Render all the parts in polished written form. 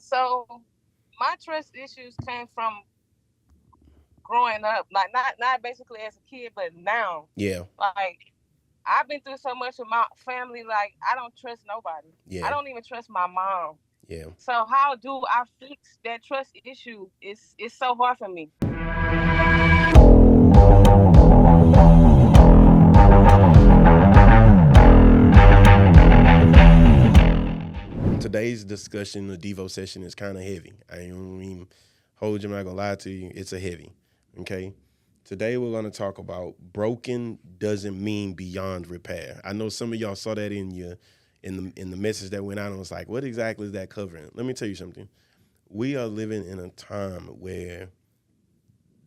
So my trust issues came from growing up, like not basically as a kid, but now. Yeah, Like I've been through so much with my family, like I don't trust nobody. I yeah, don't even trust my mom. yeah. So how do I fix that trust issue? It's so hard for me. Today's discussion, the Devo session, is kind of heavy. I ain't even hold you. I'm not gonna lie to you. It's a heavy. Okay. Today we're gonna talk about broken doesn't mean beyond repair. I know some of y'all saw that in the message that went out and was like, what exactly is that covering? Let me tell you something. We are living in a time where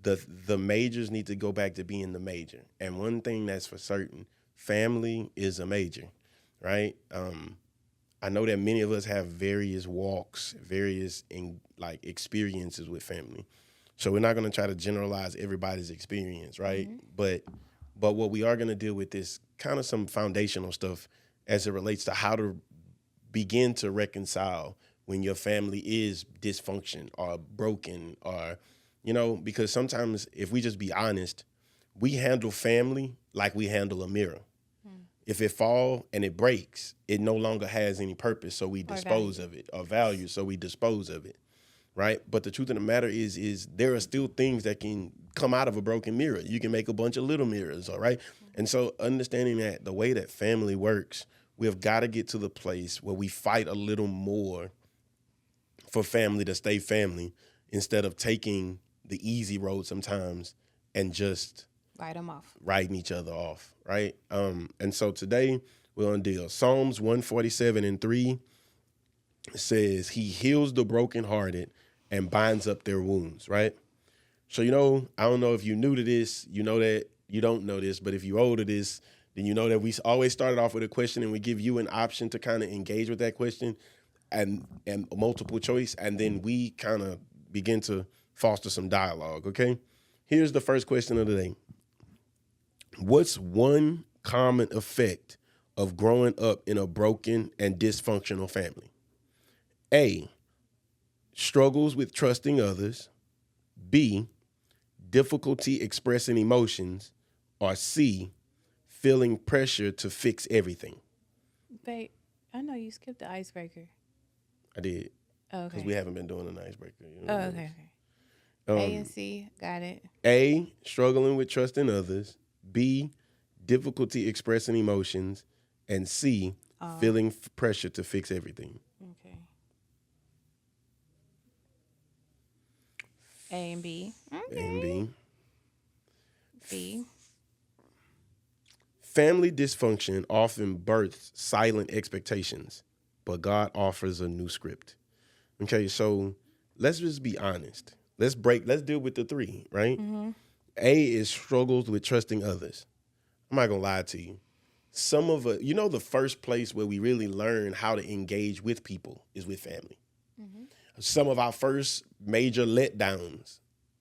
the majors need to go back to being the major. And one thing that's for certain, family is a major, right? I know that many of us have various walks, various like experiences with family. So we're not going to try to generalize everybody's experience, right? Mm-hmm. But what we are going to deal with is kind of some foundational stuff as it relates to how to begin to reconcile when your family is dysfunction or broken or because sometimes if we just be honest, we handle family like we handle a mirror. If it fall and it breaks, it no longer has any purpose, so we Or dispose value. of it, or value, so we dispose of it, right? But the truth of the matter is there are still things that can come out of a broken mirror. You can make a bunch of little mirrors, all right? And so understanding that the way that family works, we've got to get to the place where we fight a little more for family to stay family instead of taking the easy road sometimes and just Write them off. writing each other off, right? And so today we're gonna deal. Psalms 147:3 says he heals the brokenhearted and binds up their wounds, right? So I don't know if you new to this, you know that you don't know this, but if you old to this, then you know that we always started off with a question and we give you an option to kind of engage with that question and multiple choice, and then we kind of begin to foster some dialogue, okay? Here's the first question of the day. What's one common effect of growing up in a broken and dysfunctional family? A, struggles with trusting others. B, difficulty expressing emotions. Or C, feeling pressure to fix everything. Babe, I know you skipped the icebreaker. I did, Oh, because we okay. haven't been doing an icebreaker. Oh, okay, okay. A and Um, C, got it. A, struggling with trusting others. B, difficulty expressing emotions. And C, Oh, feeling pressure to fix everything. okay. A and B. A and Okay. B. B. Family dysfunction often births silent expectations, but God offers a new script. Okay, so let's just be honest. Let's deal with the three, right? Mm-hmm. A is struggles with trusting others. I'm not gonna lie to you. Some of us, the first place where we really learn how to engage with people is with family. Mm-hmm. Some of our first major letdowns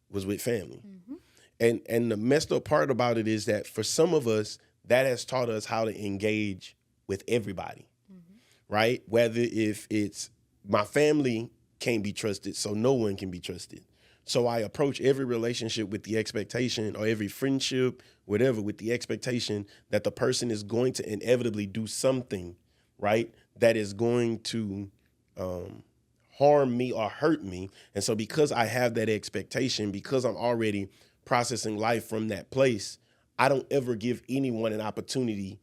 was with family. Mm-hmm. And the messed up part about it is that for some of us, that has taught us how to engage with everybody, Mm-hmm. right? Whether if it's my family can't be trusted, so no one can be trusted. So I approach every relationship with the expectation, or every friendship, whatever, with the expectation that the person is going to inevitably do something, right, that is going to um, harm me or hurt me. And so because I have that expectation, because I'm already processing life from that place, I don't ever give anyone an opportunity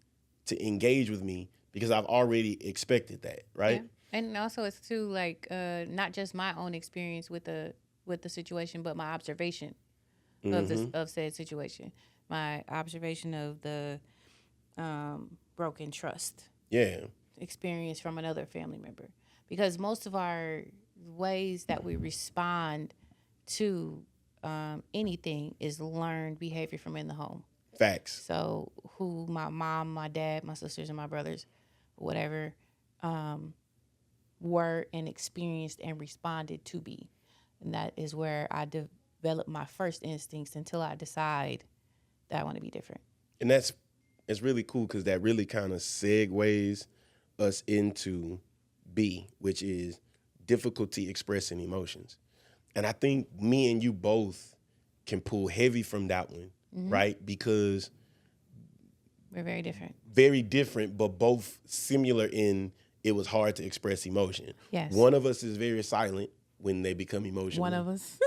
to engage with me because I've already expected that, Yeah. right? And also it's too like not just my own experience with the situation, but my observation of this Mm-hmm. of said situation. My observation of the broken trust Yeah. experience from another family member. Because most of our ways that we respond to anything is learned behavior from in the home. Facts. So, who my mom, my dad, my sisters, and my brothers, whatever, were and experienced and responded to be. And that is where I develop my first instincts until I decide that I want to be different. And that's it's really cool because that really kind of segues us into B, which is difficulty expressing emotions. And I think me and you both can pull heavy from that one, right? Because We're very different. very different, but both similar in it was hard to express emotion. Yes. One of us is very silent when they become emotional. One of us.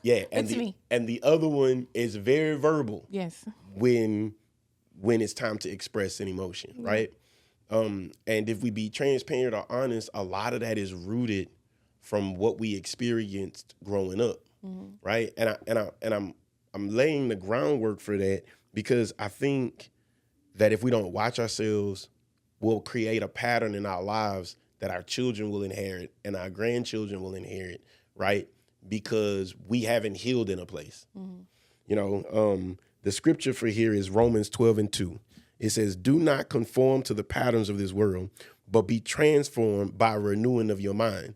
Yeah, and It's me. And the other one is very verbal Yes. when it's time to express an emotion, right? And if we be transparent or honest, a lot of that is rooted from what we experienced growing up, right? I'm laying the groundwork for that because I think that if we don't watch ourselves, we'll create a pattern in our lives that our children will inherit and our grandchildren will inherit, right? Because we haven't healed in a place. You know, the scripture for here is Romans 12:2. It says, do not conform to the patterns of this world, but be transformed by renewing of your mind.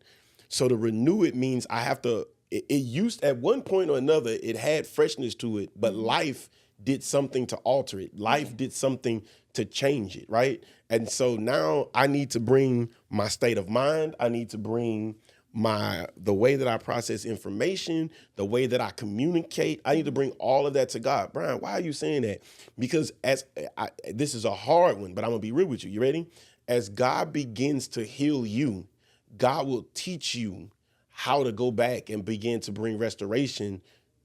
So to renew it means I have to, it used at one point or another, it had freshness to it, but life did something to alter it. Life did something to change it, right? And so now I need to bring my state of mind. I need to bring the way that I process information, the way that I communicate. I need to bring all of that to God. Brian, why are you saying that? Because this is a hard one, but I'm gonna be real with you. You ready? As God begins to heal you, God will teach you how to go back and begin to bring restoration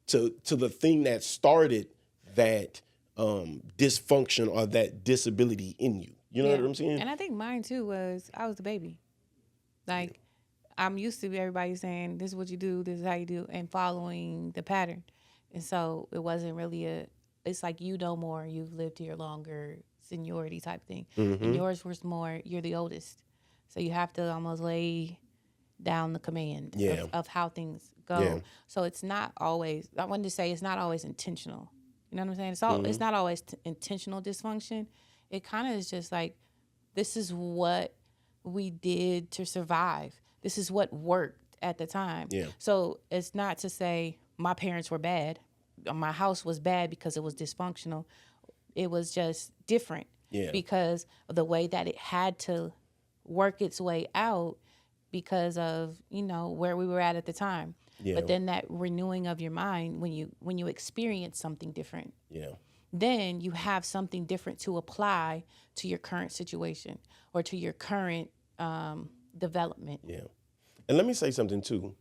to the thing that started that dysfunction or that disability in you. You know what I'm saying? And I think mine too was I was the baby. Like I'm used to everybody saying this is what you do, this is how you do, and following the pattern. And so it wasn't really it's like you know more, you've lived here longer, seniority type thing. And yours was more, you're the oldest. So you have to almost lay down the command of how things go. Yeah. So it's not always, I wanted to say it's not always intentional. You know what I'm saying? It's not always intentional dysfunction. It kind of is just like, this is what we did to survive. This is what worked at the time. Yeah. So it's not to say my parents were bad. My house was bad because it was dysfunctional. It was just different because of the way that it had to work its way out because of, you know, where we were at the time. Yeah. But then that renewing of your mind when you experience something different. Yeah. Then you have something different to apply to your current situation or to your current development. Yeah. And let me say something too.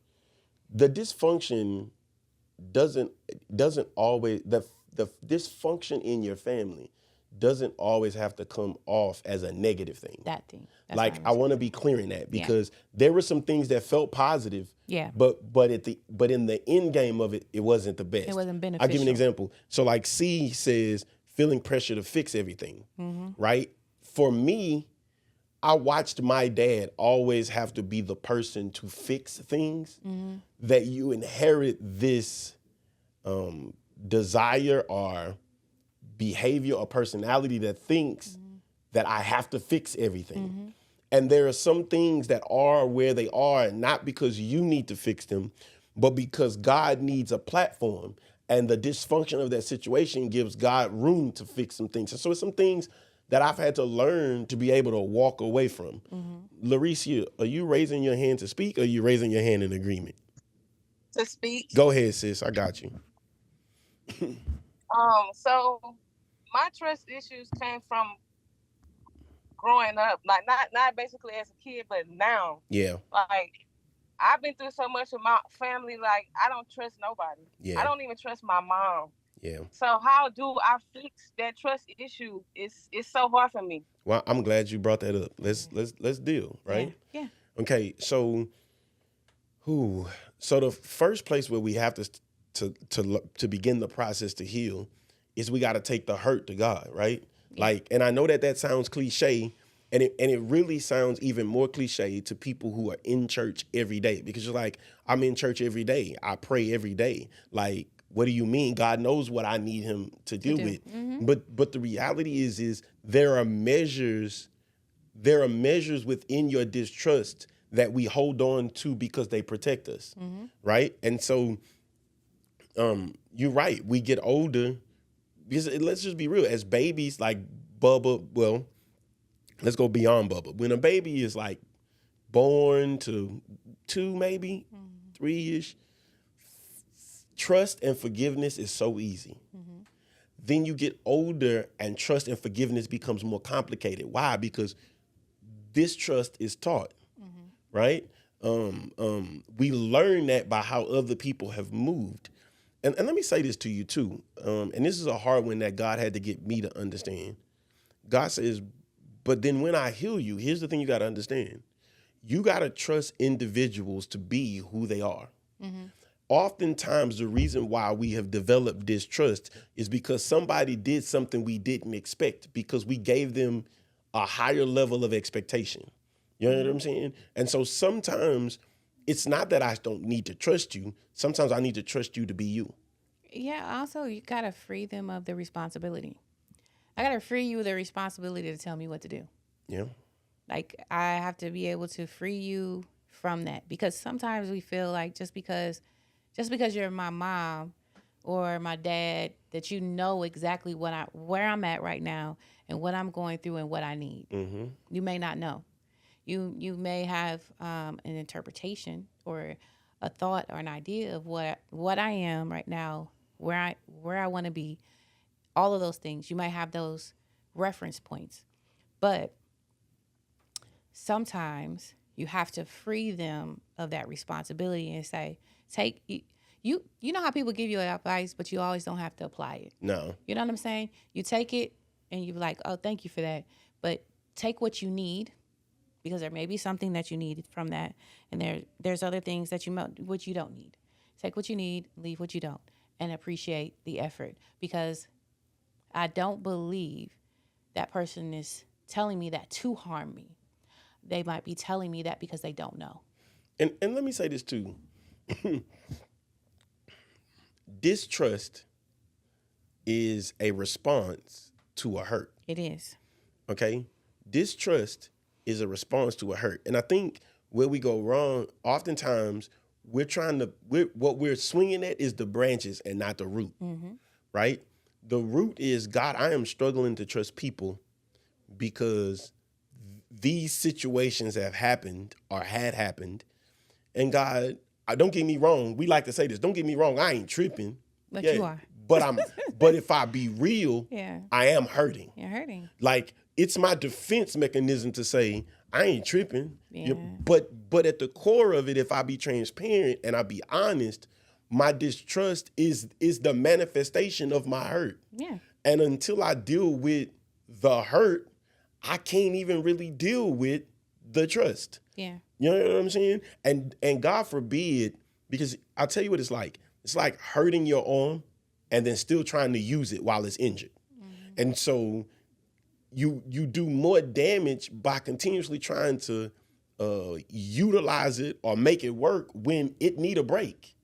The dysfunction doesn't always the dysfunction in your family doesn't always have to come off as a negative thing. That thing. That's Like I want to be clear in that because there were some things that felt positive. Yeah. But in the end game of it, it wasn't the best. It wasn't beneficial. I'll give you an example. So like C says, feeling pressure to fix everything. Right? For me, I watched my dad always have to be the person to fix things, that you inherit this desire or behavior or personality that thinks that I have to fix everything. And there are some things that are where they are, not because you need to fix them, but because God needs a platform. And the dysfunction of that situation gives God room to fix some things. And so it's some things that I've had to learn to be able to walk away from. Larissia, are you raising your hand to speak or are you raising your hand in agreement? To speak. Go ahead, sis. I got you. So my trust issues came from growing up, like not basically as a kid, but now. Yeah. Like I've been through so much with my family, like I don't trust nobody. Yeah. I don't even trust my mom. Yeah. So how do I fix that trust issue? It's so hard for me. Well, I'm glad you brought that up. Let's deal, right? Yeah. Okay, so the first place where we have to begin the process to heal is we got to take the hurt to God, right? Yeah. Like, and I know that sounds cliche, and it really sounds even more cliche to people who are in church every day, because you're like, I'm in church every day. I pray every day. Like, what do you mean? God knows what I need him to deal with. But the reality is there are measures within your distrust that we hold on to because they protect us, right? And so you're right. We get older, because let's just be real. As babies, like Bubba, well, let's go beyond Bubba. When a baby is like born to 2 maybe, 3-ish, trust and forgiveness is so easy. Then you get older and trust and forgiveness becomes more complicated. Why? Because distrust is taught, right? We learn that by how other people have moved. And let me say this to you too. And this is a hard one that God had to get me to understand. God says, but then when I heal you, here's the thing you got to understand. You got to trust individuals to be who they are. Oftentimes, the reason why we have developed distrust is because somebody did something we didn't expect because we gave them a higher level of expectation. You know what I'm saying? And so sometimes it's not that I don't need to trust you. Sometimes I need to trust you to be you. Yeah, also, you got to free them of the responsibility. I got to free you of the responsibility to tell me what to do. Yeah. Like, I have to be able to free you from that because sometimes we feel like just because you're my mom or my dad that you know exactly where I'm at right now and what I'm going through and what I need. You may not know. You may have an interpretation or a thought or an idea of what I am right now, where I want to be, all of those things. You might have those reference points, but sometimes you have to free them of that responsibility and say, take you know how people give you advice, but you always don't have to apply it. No. You know what I'm saying? You take it and you're like, oh, thank you for that. But take what you need because there may be something that you need from that. And there's other things that which you don't need. Take what you need, leave what you don't, and appreciate the effort because I don't believe that person is telling me that to harm me. They might be telling me that because they don't know. And let me say this too. Distrust is a response to a hurt. It is. Okay? Distrust is a response to a hurt. And I think where we go wrong, oftentimes what we're swinging at is the branches and not the root, right? The root is, God, I am struggling to trust people because these situations have happened or had happened. And God, don't get me wrong. We like to say this. Don't get me wrong. I ain't tripping. But you are. But if I be real, Yeah. I am hurting. You're hurting. Like it's my defense mechanism to say I ain't tripping. Yeah. But at the core of it, if I be transparent and I be honest, my distrust is the manifestation of my hurt. Yeah. And until I deal with the hurt, I can't even really deal with the trust. Yeah. You know what I'm saying? And God forbid, because I'll tell you what it's like. It's like hurting your arm and then still trying to use it while it's injured. And so you do more damage by continuously trying to utilize it or make it work when it need a break.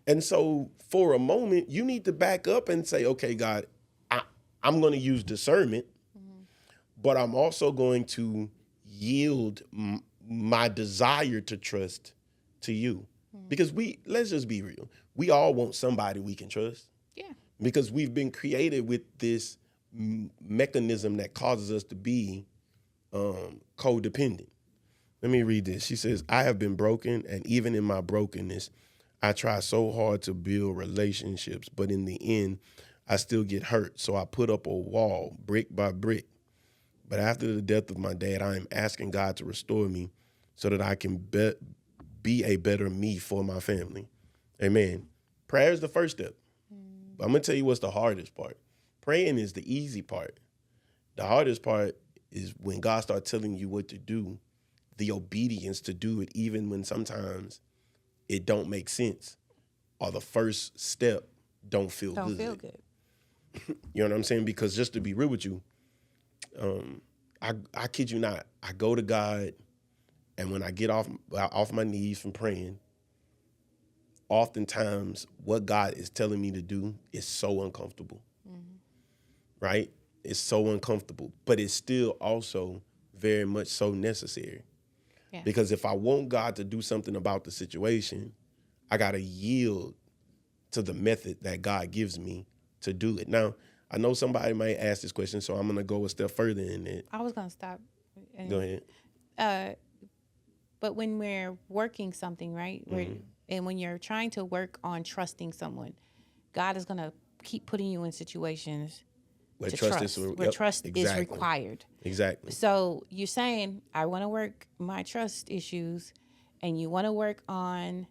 And so for a moment, you need to back up and say, okay, God, I'm going to use discernment, but I'm also going to yield my desire to trust to you. Because let's just be real. We all want somebody we can trust. Yeah. Because we've been created with this mechanism that causes us to be codependent. Let me read this. She says, I have been broken, and even in my brokenness, I try so hard to build relationships, but in the end, I still get hurt. So I put up a wall brick by brick. But after the death of my dad, I am asking God to restore me so that I can be a better me for my family. Amen. Prayer is the first step. But I'm going to tell you what's the hardest part. Praying is the easy part. The hardest part is when God starts telling you what to do, the obedience to do it, even when sometimes it don't make sense or the first step don't feel good. You know what I'm saying? Because just to be real with you, I kid you not, I go to God, and when I get off my knees from praying, oftentimes what God is telling me to do is so uncomfortable, right? It's so uncomfortable, but it's still also very much so necessary. Yeah. Because if I want God to do something about the situation, I got to yield to the method that God gives me to do it. Now, I know somebody might ask this question, so I'm going to go a step further in it. I was going to stop. Go ahead. But when we're working something, right? Mm-hmm. And when you're trying to work on trusting someone, God is going to keep putting you in situations Where to trust is, trust, where yep, trust is exactly, required. exactly. So you're saying, I want to work my trust issues, and you want to work on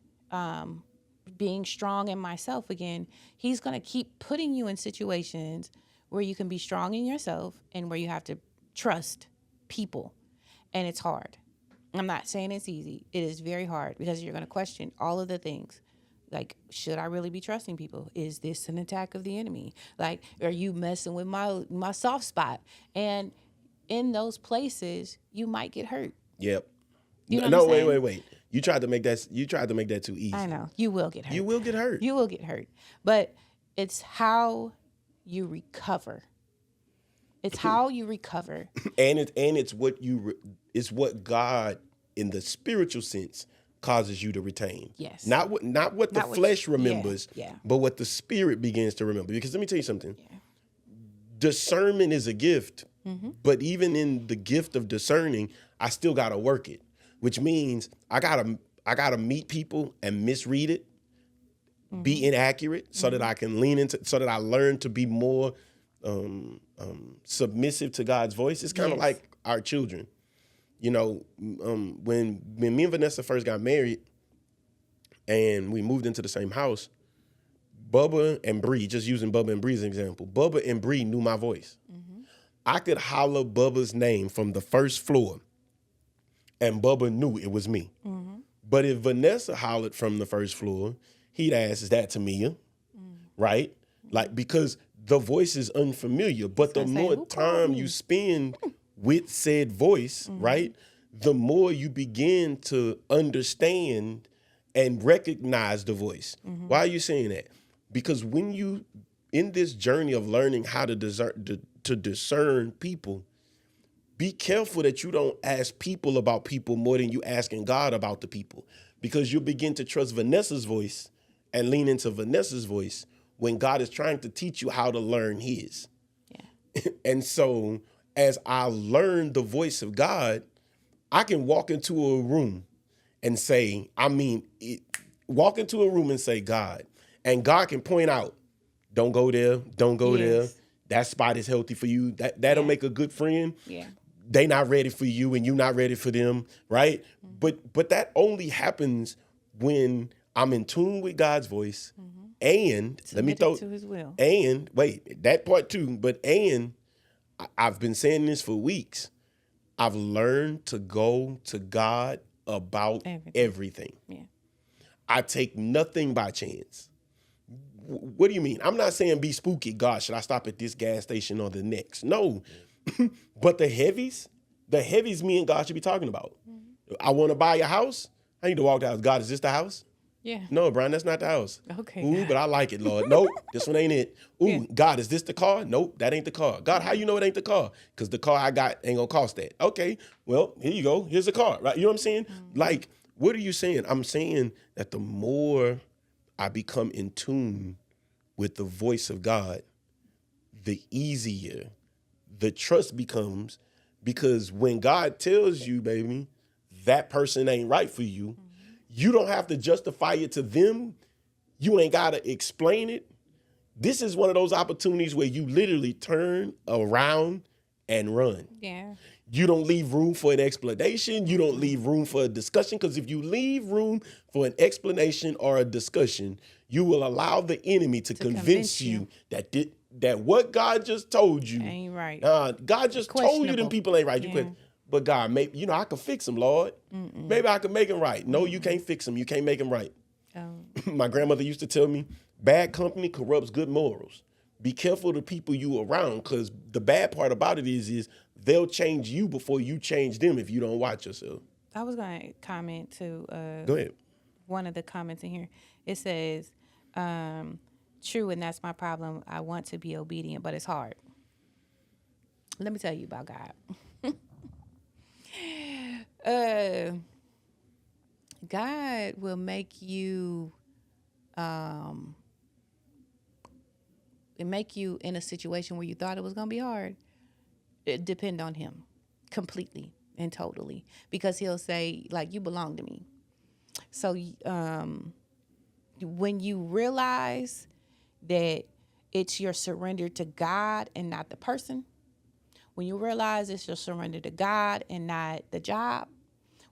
being strong in myself again. He's going to keep putting you in situations where you can be strong in yourself and where you have to trust people. And it's hard. I'm not saying it's easy. It is very hard because you're going to question all of the things. Like, should I really be trusting people? Is this an attack of the enemy? Like, are you messing with my soft spot? And in those places, you might get hurt. Yep. You know what I'm No, wait, saying? wait, wait. You tried to make that. You tried to make that too I easy. know. You will get You hurt. will get hurt. You will get hurt. But it's how you recover. It's how you recover. And it's what it's what God in the spiritual sense causes you to retain. Yes. Not what the Not what flesh you- remembers, yeah. but what the spirit begins to remember. Because let me tell you something. Yeah. Discernment is a gift, Mm-hmm. but even in the gift of discerning, I still gotta work it. Which means I gotta meet people and misread it, be inaccurate, so that I can lean into, so that I learn to be more submissive to God's voice. It's kind of Yes. like our children. You know, when me and Vanessa first got married and we moved into the same house, Bubba and Bree, just using Bubba and Bree as an example, Bubba and Bree knew my voice. I could holler Bubba's name from the first floor, and Bubba knew it was me. But if Vanessa hollered from the first floor, he'd ask, "Is that Tamia?" Right? Like, because the voice is unfamiliar. But the gonna say, more "Who called time me?" you spend with said voice, right, the more you begin to understand and recognize the voice. Why are you saying that? Because when you, in this journey of learning how to discern people, be careful that you don't ask people about people more than you asking God about the people, because you'll begin to trust Vanessa's voice and lean into Vanessa's voice when God is trying to teach you how to learn his. Yeah. And so as I learn the voice of God, I can walk into a room and say, walk into a room and say, God, and God can point out, don't go there, don't go there. Yes. That spot is healthy for you. That'll Yeah. make a good friend. Yeah. They not ready for you and you not ready for them, right? But that only happens when I'm in tune with God's voice. And Submitted to his will. and wait, that part too, but I've been saying this for weeks. I've learned to go to God about everything. Yeah. I take nothing by chance. What do you mean? I'm not saying be spooky. God, should I stop at this gas station or the next? No. But the heavies me and God should be talking about. I want to buy a house. I need to walk the house. God, is this the house? Yeah. No, Brian, that's not the house. Okay, Ooh, God. but I like it, Lord. Nope, this one ain't it. Ooh, Yeah. God, is this the car? Nope, that ain't the car. God, how you know it ain't the car? Because the car I got ain't gonna cost that. Okay, well, here you go. Here's the car, right? You know what I'm saying? Like, what are you saying? I'm saying that the more I become in tune with the voice of God, the easier the trust becomes, because when God tells you, baby, that person ain't right for you, you don't have to justify it to them. You ain't got to explain it. This is one of those opportunities where you literally turn around and run. Yeah. You don't leave room for an explanation. You don't leave room for a discussion, because if you leave room for an explanation or a discussion, you will allow the enemy to convince you that what God just told you Ain't right. God just told you them Questionable. people ain't right. You Yeah. could, but God, maybe I can fix them, Lord. Maybe I can make them right. No, you can't fix them. You can't make them right. My grandmother used to tell me, bad company corrupts good morals. Be careful of the people you around, because the bad part about it is they'll change you before you change them if you don't watch yourself. I was going to comment to Go ahead. one of the comments in here. It says, true, and that's my problem. I want to be obedient, but it's hard. Let me tell you about God. God will make you in a situation where you thought it was going to be hard. It depend on him completely. and totally, because he'll say like, you belong to me. So when you realize that it's your surrender to God and not the person, when you realize it's your surrender to God and not the job,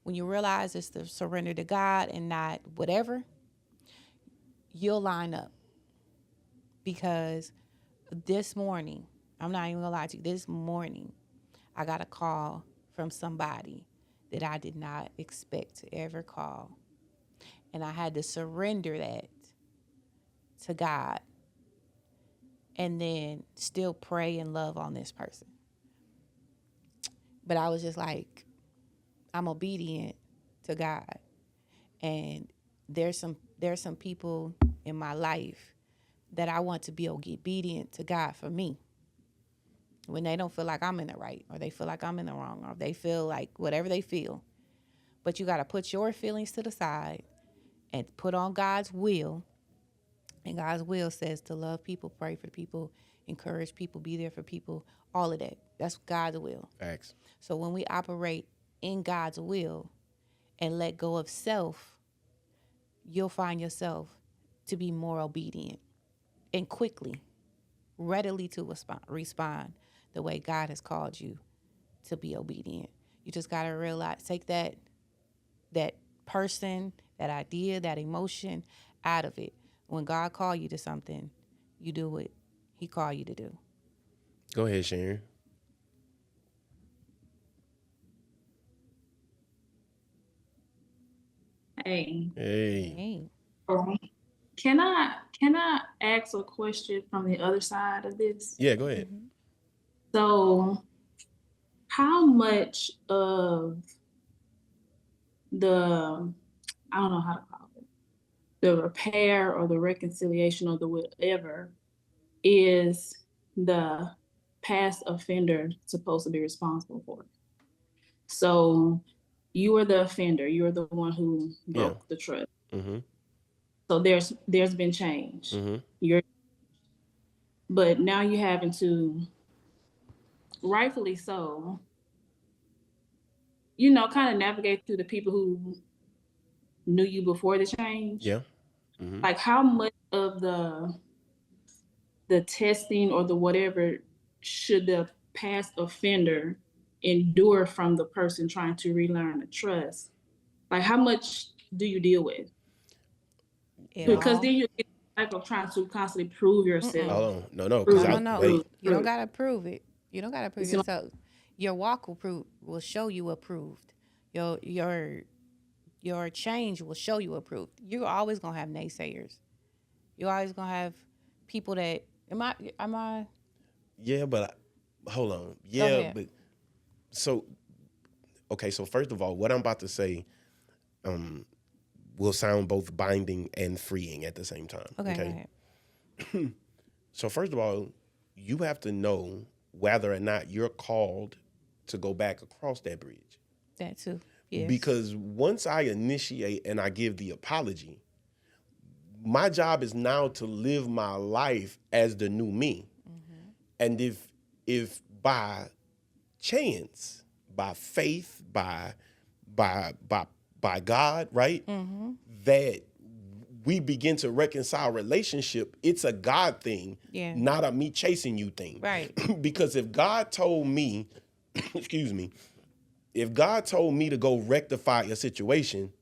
when you realize it's the surrender to God and not whatever, you'll line up. Because this morning, I'm not even gonna lie to you, this morning, I got a call from somebody that I did not expect to ever call. And I had to surrender that to God and then still pray and love on this person. But I was just like, I'm obedient to God. And there's some people in my life that I want to be obedient to God for me. When they don't feel like I'm in the right, or they feel like I'm in the wrong, or they feel like whatever they feel. But you got to put your feelings to the side and put on God's will. And God's will says to love people, pray for people, encourage people, be there for people, all of that. That's God's will. Facts. So when we operate in God's will and let go of self, you'll find yourself to be more obedient and quickly, readily to respond the way God has called you to be obedient. You just got to realize, take that person, that idea, that emotion out of it. When God called you to something, you do what he called you to do. Go ahead, Sharon. Hey, Hey. Hey. can I ask a question from the other side of this? Yeah, go ahead. Mm-hmm. So, how much of the I don't know how to call it, the repair or the reconciliation or the whatever is the past offender supposed to be responsible for? So, you are the offender. You're the one who Yeah. broke the trust. Mm-hmm. So there's been change. Mm-hmm. You're but now you're having to, rightfully so, kind of navigate through the people who knew you before the change. Yeah. Mm-hmm. Like how much of the testing or the whatever should the past offender endure from the person trying to relearn the trust? Like how much do you deal with? It Because all. then you get like of trying to constantly prove yourself. Hold on. No, because Prove, No, I no. wait. You don't gotta prove it. You don't gotta You prove see what yourself. Your walk will show you approved. Your change will show you approved. You're always gonna have naysayers. You're always gonna have people that am I Yeah, but hold on. go Yeah, ahead. but so okay. So first of all, what I'm about to say um, will sound both binding and freeing at the same time. Okay, go Okay. ahead. So first of all, you have to know whether or not you're called to go back across that bridge. That too. Yes. Because once I initiate and I give the apology, my job is now to live my life as the new me. Mm-hmm. And if by chance, by faith, by by by God, right? Mm-hmm. That we begin to reconcile relationship, it's a God thing, Yeah. not a me chasing you thing. Right. Because if God told me, excuse me, if God told me to go rectify a situation,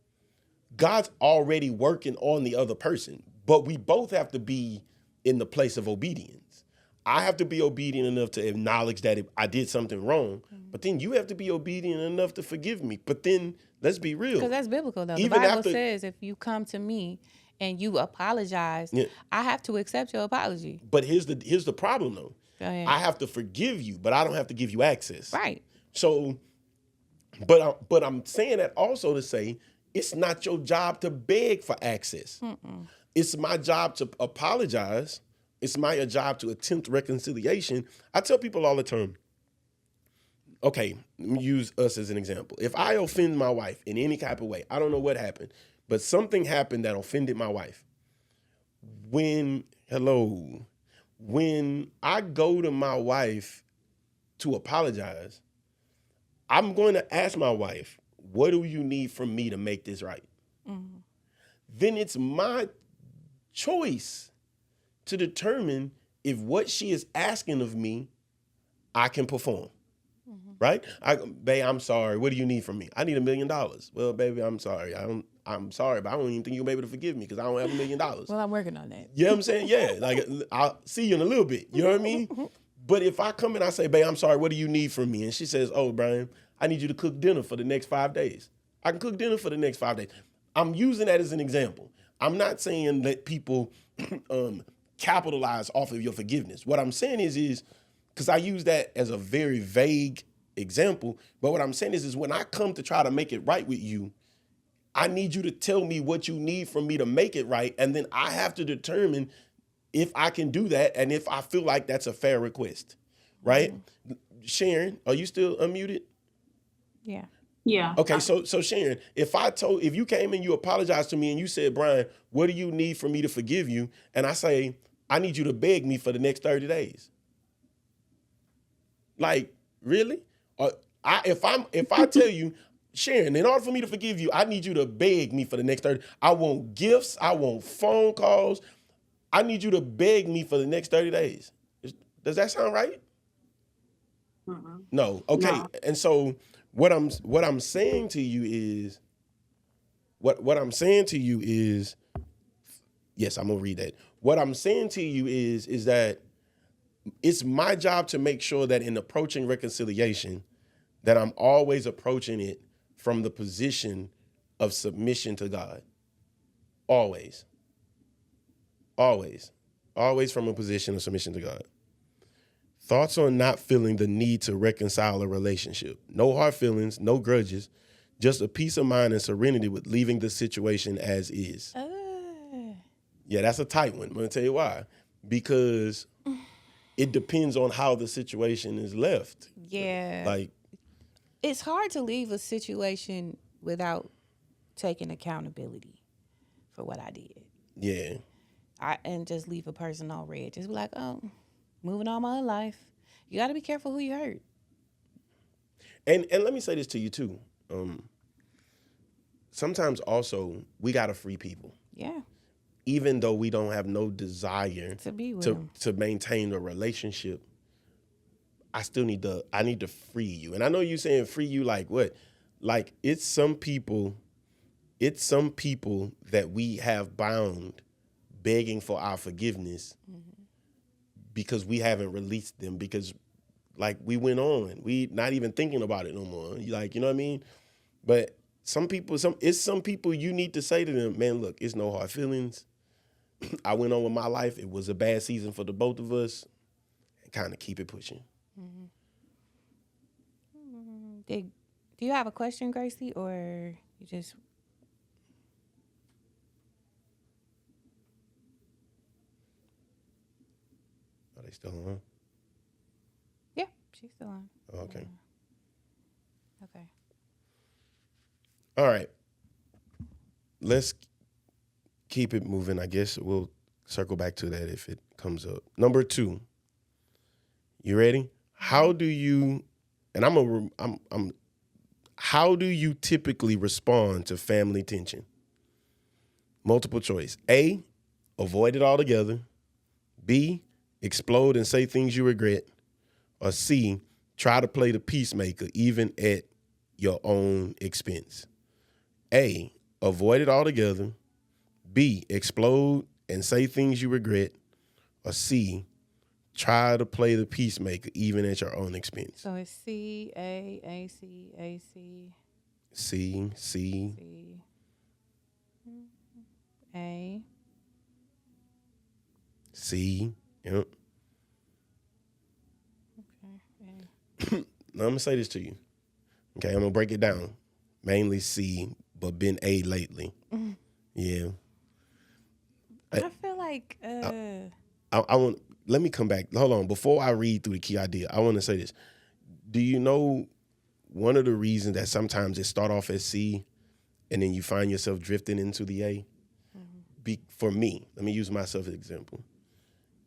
God's already working on the other person. But we both have to be in the place of obedience. I have to be obedient enough to acknowledge that if I did something wrong, but then you have to be obedient enough to forgive me. But then let's be real. Because that's biblical though. The Even Bible after, says if you come to me and you apologize, yeah, I have to accept your apology. but here's the problem though. Go ahead. I have to forgive you, but I don't have to give you access. Right. So, but I'm saying that also to say it's not your job to beg for access. Mm-mm. It's my job to apologize. It's my job to attempt reconciliation. I tell people all the time, okay, let me use us as an example. If I offend my wife in any type of way, I don't know what happened, but something happened that offended my wife. When I go to my wife to apologize, I'm going to ask my wife, what do you need from me to make this right? Then it's my choice to determine if what she is asking of me, I can perform. Right? Babe, I'm sorry. What do you need from me? I need $1 million. Well, baby, I'm sorry. I'm sorry, but I don't even think you'll be able to forgive me because I don't have $1 million. Well, I'm working on that. You know what I'm saying? Yeah. Like, I'll see you in a little bit. You know what I mean? But if I come and I say, babe, I'm sorry, what do you need from me? And she says, oh, Brian, I need you to cook dinner for the next 5 days. I can cook dinner for the next 5 days. I'm using that as an example. I'm not saying that people capitalize off of your forgiveness. What I'm saying is because I use that as a very vague example, but what I'm saying is when I come to try to make it right with you, I need you to tell me what you need from me to make it right, and then I have to determine if I can do that and if I feel like that's a fair request, right? Sharon, are you still unmuted? Yeah. Yeah. Okay, so Sharon, if you came and you apologized to me and you said, Brian, what do you need for me to forgive you? And I say, I need you to beg me for the next 30 days. Like, really? If I tell you, Sharon, in order for me to forgive you, I need you to beg me for the next 30. I want gifts. I want phone calls. I need you to beg me for the next 30 days. Does that sound right? No. Okay. No. And so what I'm saying to you is what I'm saying to you is, yes, I'm gonna read that. What I'm saying to you is that it's my job to make sure that in approaching reconciliation, that I'm always approaching it from the position of submission to God. Always. Always. Always from a position of submission to God. Thoughts on not feeling the need to reconcile a relationship. No hard feelings, no grudges, just a peace of mind and serenity with leaving the situation as is. Yeah, that's a tight one. I'm going to tell you why. Because it depends on how the situation is left. Yeah. Like, it's hard to leave a situation without taking accountability for what I did. yeah. And just leave a person on red. Just be like, oh, moving on my life. You got to be careful who you hurt. And let me say this to you too. Sometimes also we gotta free people. Yeah. Even though we don't have no desire To be with them. to maintain a relationship, I need to free you. And I know you're saying free you like what? Like it's some people that we have bound begging for our forgiveness because we haven't released them because like we went on. We not even thinking about it no more. Like, you know what I mean? But some people you need to say to them, man, look, it's no hard feelings. I went on with my life. It was a bad season for the both of us. And kind of keep it pushing. Do you have a question, Gracie, or you just... Are they still on? Yeah, she's still on. Oh, okay. Okay. All right. Let's keep it moving. I guess we'll circle back to that if it comes up. Number 2. You ready? How do you how do you typically respond to family tension? Multiple choice. A, avoid it altogether. B, explode and say things you regret. Or C, try to play the peacemaker even at your own expense. A, avoid it altogether. B, explode and say things you regret. Or C, try to play the peacemaker even at your own expense. So it's C, A, A, C, A, C. C, C, A. C. Yep. Okay. Now I'm gonna say this to you. Okay, I'm gonna break it down. Mainly C, but been A lately. Yeah. I feel like I want. Let me come back. Hold on. Before I read through the key idea, I want to say this. Do you know one of the reasons that sometimes it start off as C, and then you find yourself drifting into the A? For me, let me use myself as an example.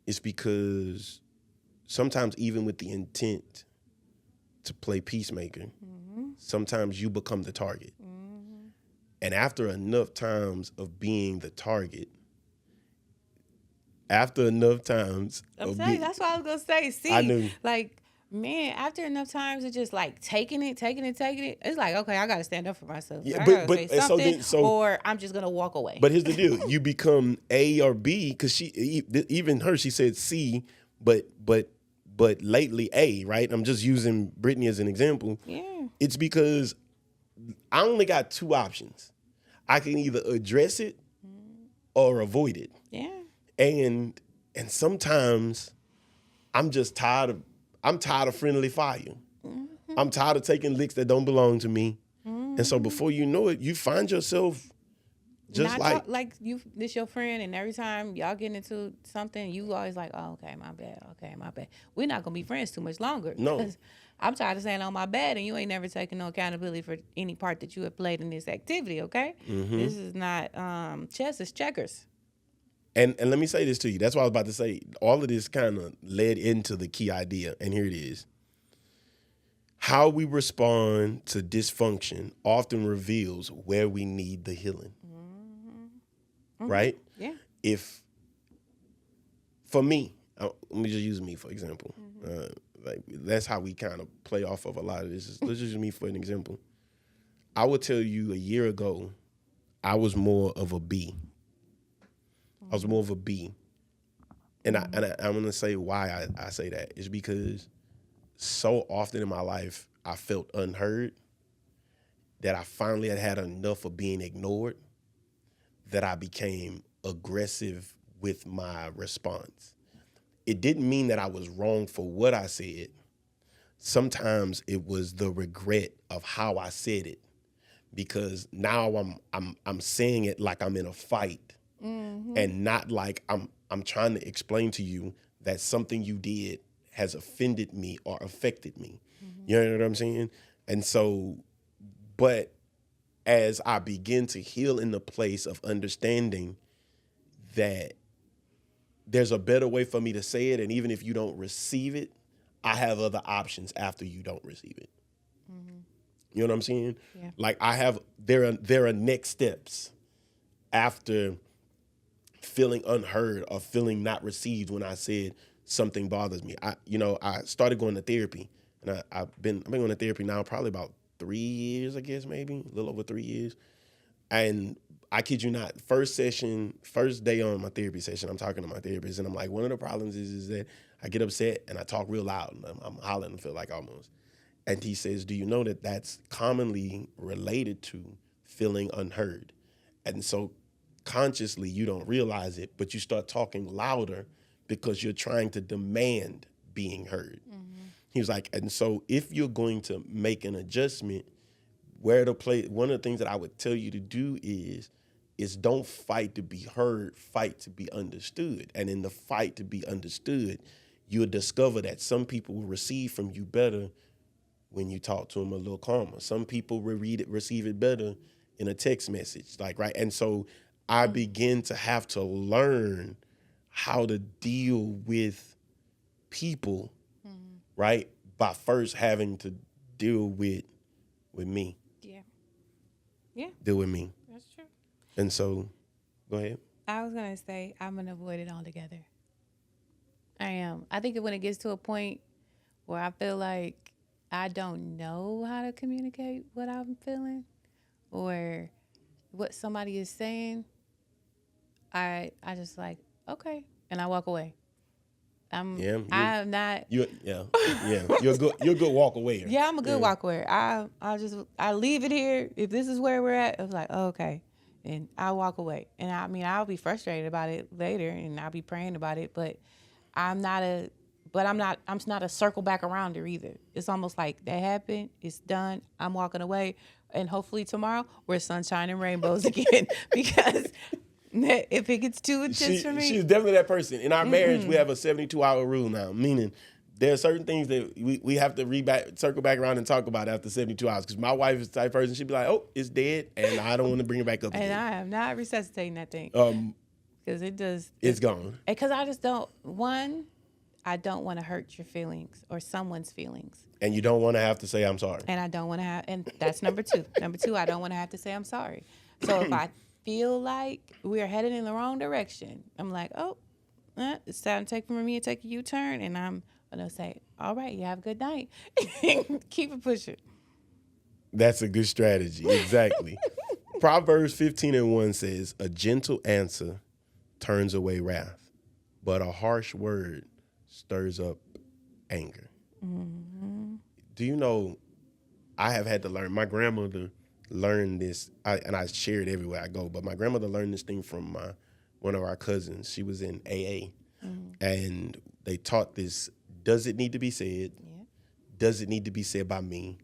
It's because sometimes even with the intent to play peacemaker, sometimes you become the target. And after enough times of being the target, after enough times I'm of telling you, being, that's what I was gonna say. See, I knew. like, man, after enough times of just like taking it, it's like, okay, I gotta stand up for myself. Yeah, I but gotta say and so something, then or I'm just gonna walk away. But here's the deal: you become A or B because even her, she said C, but lately A, right? I'm just using Brittany as an example. Yeah. It's because I only got two options. I can either address it or avoid it, Yeah. and sometimes I'm just tired of friendly fire. I'm tired of taking licks that don't belong to me, and so before you know it, you find yourself just Not like you, this your friend, and every time y'all get into something, you always like, oh, okay, my bad. Okay, my bad. We're not gonna be friends too much longer. No. Because I'm tired of saying on my bad, and you ain't never taken no accountability for any part that you have played in this activity. Okay, this is not chess; it's checkers. And let me say this to you. That's what I was about to say. All of this kind of led into the key idea, and here it is. How we respond to dysfunction often reveals where we need the healing. Right? Yeah. If, for me, let me just use me for example. Like that's how we kind of play off of a lot of this. Let's just use me for an example. I would tell you a year ago, I was more of a B. I was more of a B. And I'm going to say why I say that. It's because so often in my life, I felt unheard, that I finally had enough of being ignored, that I became aggressive with my response. It didn't mean that I was wrong for what I said. Sometimes it was the regret of how I said it, because now I'm saying it like I'm in a fight, and not like I'm trying to explain to you that something you did has offended me or affected me. You know what I'm saying? And so, but as I begin to heal in the place of understanding that there's a better way for me to say it, and even if you don't receive it, I have other options after you don't receive it. You know what I'm saying? Yeah. Like there are next steps after feeling unheard or feeling not received when I said something bothers me. I started going to therapy, and I've been going to therapy now probably about 3 years, I guess, maybe a little over 3 years. And I kid you not, first day on my therapy session, I'm talking to my therapist, and I'm like, one of the problems is that I get upset and I talk real loud, and I'm hollering, I feel like almost. And he says, do you know that that's commonly related to feeling unheard? And so consciously you don't realize it, but you start talking louder because you're trying to demand being heard. He was like, and so if you're going to make an adjustment, one of the things that I would tell you to do is don't fight to be heard, fight to be understood. And in the fight to be understood, you'll discover that some people will receive from you better when you talk to them a little calmer. Some people will receive it better in a text message, like, right? And so I begin to have to learn how to deal with people, right? By first having to deal with me. Yeah. Yeah. Deal with me. That's true. And so, go ahead. I was gonna say I'm gonna avoid it altogether. I am. I think that when it gets to a point where I feel like I don't know how to communicate what I'm feeling or what somebody is saying, I just like, okay, and I walk away. I'm not. You're a good walk away. Yeah, I'm a good walk away. I leave it here. If this is where we're at, it's like, oh, okay, and I walk away. And I mean, I'll be frustrated about it later, and I'll be praying about it. But I'm not a circle back around her either. It's almost like that happened. It's done. I'm walking away, and hopefully tomorrow we're sunshine and rainbows again. Because if it gets too intense for me, she's definitely that person. In our marriage, we have a 72-hour rule now, meaning there are certain things that we have to circle back around and talk about after 72 hours. Because my wife is the type of person, she'd be like, oh, it's dead, and I don't want to bring it back up again. And I am not resuscitating that thing. Because it does. It's gone. Because I just don't, I don't want to hurt your feelings or someone's feelings. And you don't want to have to say I'm sorry. And I don't want to have, and that's number two. Number two, I don't want to have to say I'm sorry. So if I feel like we're headed in the wrong direction, I'm like, oh, it's time to take from me and take a U-turn. And I'm going to say, all right, you have a good night. Keep it pushing. That's a good strategy. Exactly. Proverbs 15:1 says, a gentle answer turns away wrath, but a harsh word stirs up anger. Mm-hmm. Do you know, I have had to learn, my grandmother learned this, and I share it everywhere I go, but my grandmother learned this thing from one of our cousins. She was in AA, and they taught this, does it need to be said? Yeah. Does it need to be said by me?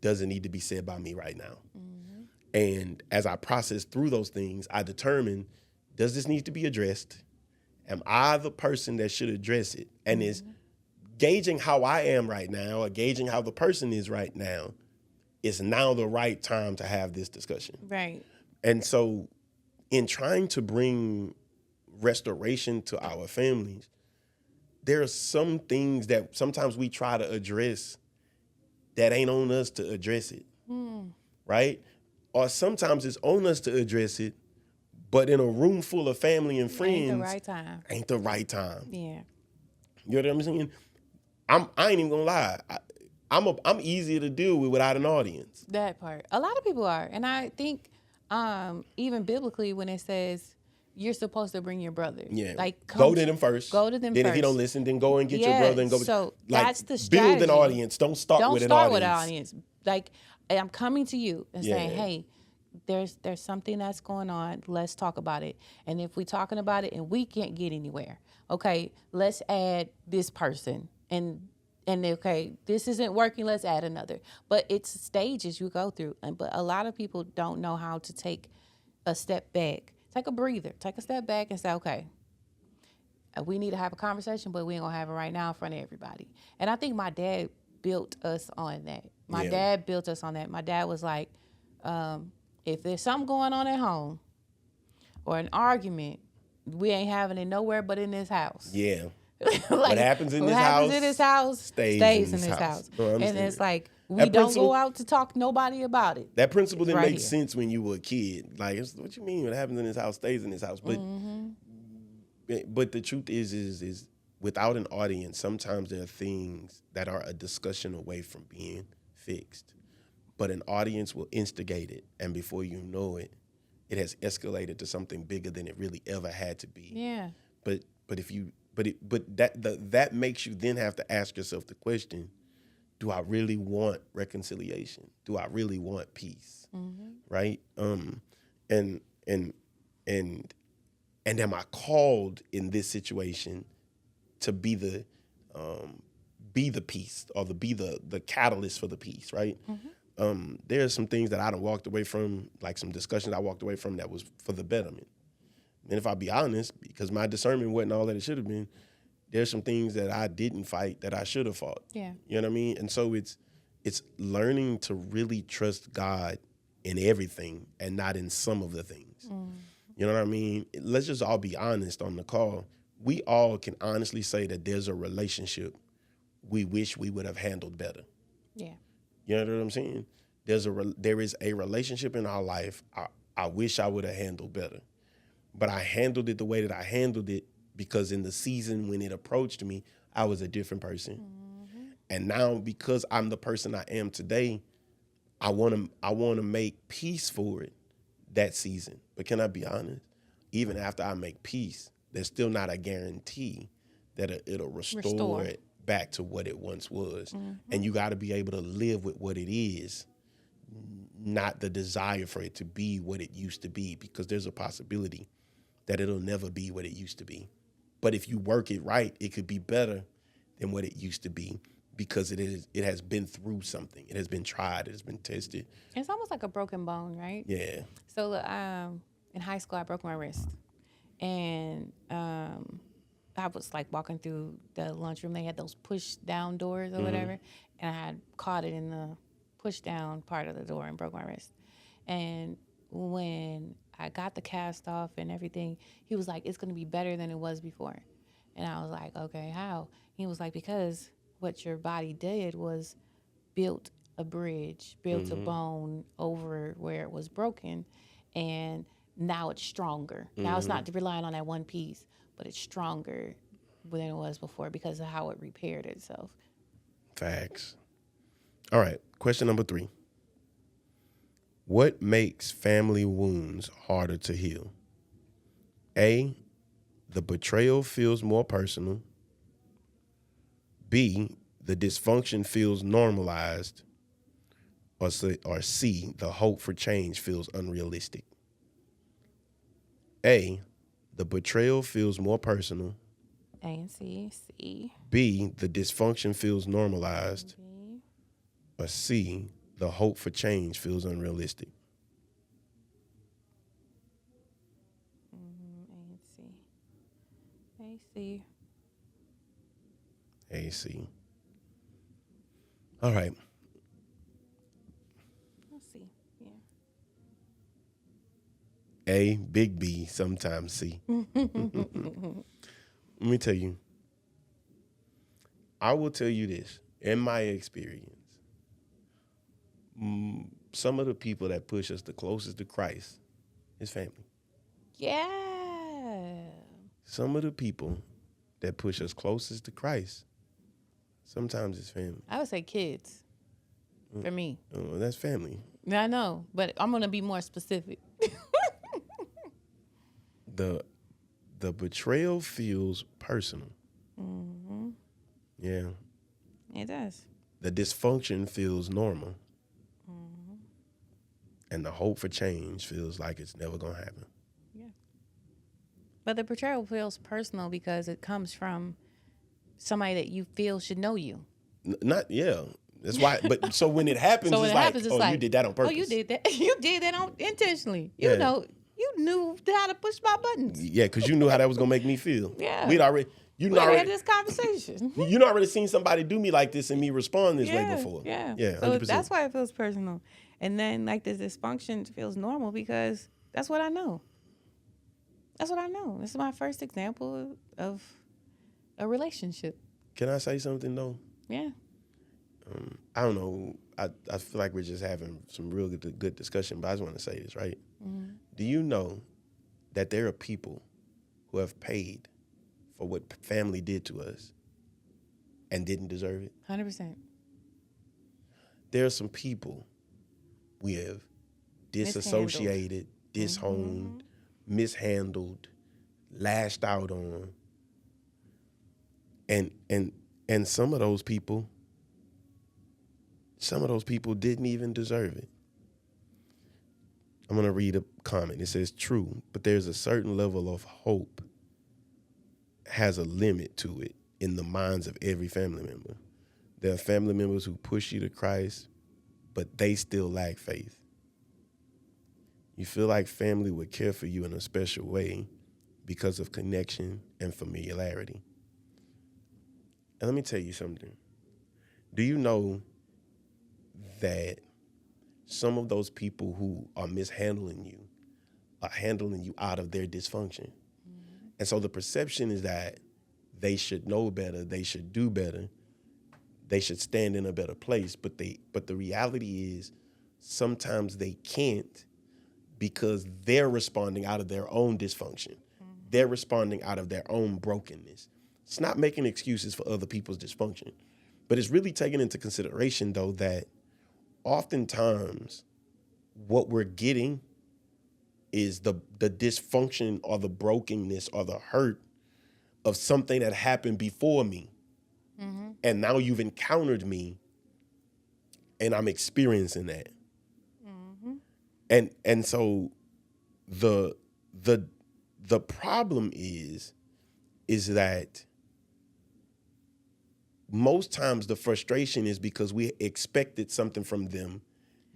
Does it need to be said by me right now? Mm-hmm. And as I process through those things, I determine, does this need to be addressed? Am I the person that should address it? And is gauging how I am right now or gauging how the person is right now is now the right time to have this discussion. Right. And so in trying to bring restoration to our families, there are some things that sometimes we try to address that ain't on us to address it, right? Or sometimes it's on us to address it, but in a room full of family and friends, Ain't the right time. Yeah. You know what I'm saying? I ain't even gonna lie. I'm easier to deal with without an audience. That part. A lot of people are. And I think even biblically when it says you're supposed to bring your brother. Yeah. Like go to them first. Go to them then first. If you don't listen, then go and get your brother and go. So like, that's the strategy. Build an audience. Don't start with an audience. Like I'm coming to you and saying, Yeah. hey, there's something that's going on. Let's talk about it. And if we're talking about it and we can't get anywhere, okay, let's add this person. And okay, this isn't working, let's add another. But it's stages you go through. But a lot of people don't know how to take a step back. Take a breather. Take a step back and say, okay, we need to have a conversation, but we ain't going to have it right now in front of everybody. And I think my dad built us on that. My dad built us on that. My dad was like, if there's something going on at home or an argument, we ain't having it nowhere but in this house. Yeah. Like, what happens in this house stays in this house. No, and it's like, we don't go out to talk to nobody about it. That principle didn't make sense when you were a kid. Like, what you mean? What happens in this house stays in this house. But but the truth is without an audience, sometimes there are things that are a discussion away from being fixed. But an audience will instigate it, and before you know it, it has escalated to something bigger than it really ever had to be. Yeah. But that makes you then have to ask yourself the question: do I really want reconciliation? Do I really want peace? Right? And am I called in this situation to be the peace or be the catalyst for the peace? Right? There are some things that I done walked away from, like some discussions I walked away from that was for the betterment. And if I be honest, because my discernment wasn't all that it should have been, there's some things that I didn't fight that I should have fought. Yeah. You know what I mean? And so it's learning to really trust God in everything and not in some of the things. You know what I mean? Let's just all be honest on the call. We all can honestly say that there's a relationship we wish we would have handled better. Yeah. You know what I'm saying? There is a relationship in our life I wish I would have handled better. But I handled it the way that I handled it because in the season when it approached me, I was a different person. And now because I'm the person I am today, I want to make peace for it that season. But can I be honest? Even after I make peace, there's still not a guarantee that it'll restore it back to what it once was. And you got to be able to live with what it is, not the desire for it to be what it used to be, because there's a possibility that it'll never be what it used to be. But if you work it right, it could be better than what it used to be because it has been through something. It has been tried. It has been tested. It's almost like a broken bone, right? Yeah. So in high school, I broke my wrist. And I was like walking through the lunchroom. They had those push down doors or whatever. And I had caught it in the push down part of the door and broke my wrist. And when I got the cast off and everything, he was like, it's going to be better than it was before. And I was like, okay, how? He was like, because what your body did was built a bridge, built a bone over where it was broken, and now it's stronger. Now it's not relying on that one piece, but it's stronger than it was before because of how it repaired itself. Facts. All right. Question number 3. What makes family wounds harder to heal? A, the betrayal feels more personal. B, the dysfunction feels normalized. Or C, the hope for change feels unrealistic. A, the betrayal feels more personal. A and C, C. B, the dysfunction feels normalized. B. Or C, the hope for change feels unrealistic. A and C. A, C. A, C. All right. Let's see. Yeah. A, big B, sometimes C. Let me tell you. I will tell you this. In my experience, some of the people that push us the closest to Christ is family. Yeah. Some of the people that push us closest to Christ, sometimes it's family. I would say kids for me. Oh, that's family. I know, but I'm going to be more specific. The betrayal feels personal. Yeah. It does. The dysfunction feels normal. And the hope for change feels like it's never going to happen. Yeah. But the betrayal feels personal because it comes from somebody that you feel should know you. Yeah. That's why. But so when it happens, So when it's it like, happens, it's like, you did that on purpose. Oh, you did that. You did that intentionally. You Yeah. know, you knew how to push my buttons. Yeah, because you knew how that was going to make me feel. Yeah. We had this conversation. You already seen somebody do me like this and me respond this way before. Yeah. Yeah, So 100%. that's why it feels personal. And then like this dysfunction feels normal because that's what I know. That's what I know. This is my first example of a relationship. Can I say something, though? Yeah. I don't know. I feel like we're just having some real good discussion, but I just want to say this, right? Mm-hmm. Do you know that there are people who have paid for what family did to us and didn't deserve it? 100%. There are some people we have disassociated, disowned, mishandled, lashed out on. And some of those people didn't even deserve it. I'm going to read a comment. It says, true, but there's a certain level of hope has a limit to it in the minds of every family member. There are family members who push you to Christ, but they still lack faith. You feel like family would care for you in a special way because of connection and familiarity. And let me tell you something. Do you know that some of those people who are mishandling you are handling you out of their dysfunction? Mm-hmm. And so the perception is that they should know better, they should do better, they should stand in a better place, but the reality is sometimes they can't because they're responding out of their own dysfunction. Mm-hmm. They're responding out of their own brokenness. It's not making excuses for other people's dysfunction, but it's really taking into consideration, though, that oftentimes what we're getting is the dysfunction or the brokenness or the hurt of something that happened before me. Mm-hmm. And now you've encountered me and I'm experiencing that. Mm-hmm. And so the problem is that most times the frustration is because we expected something from them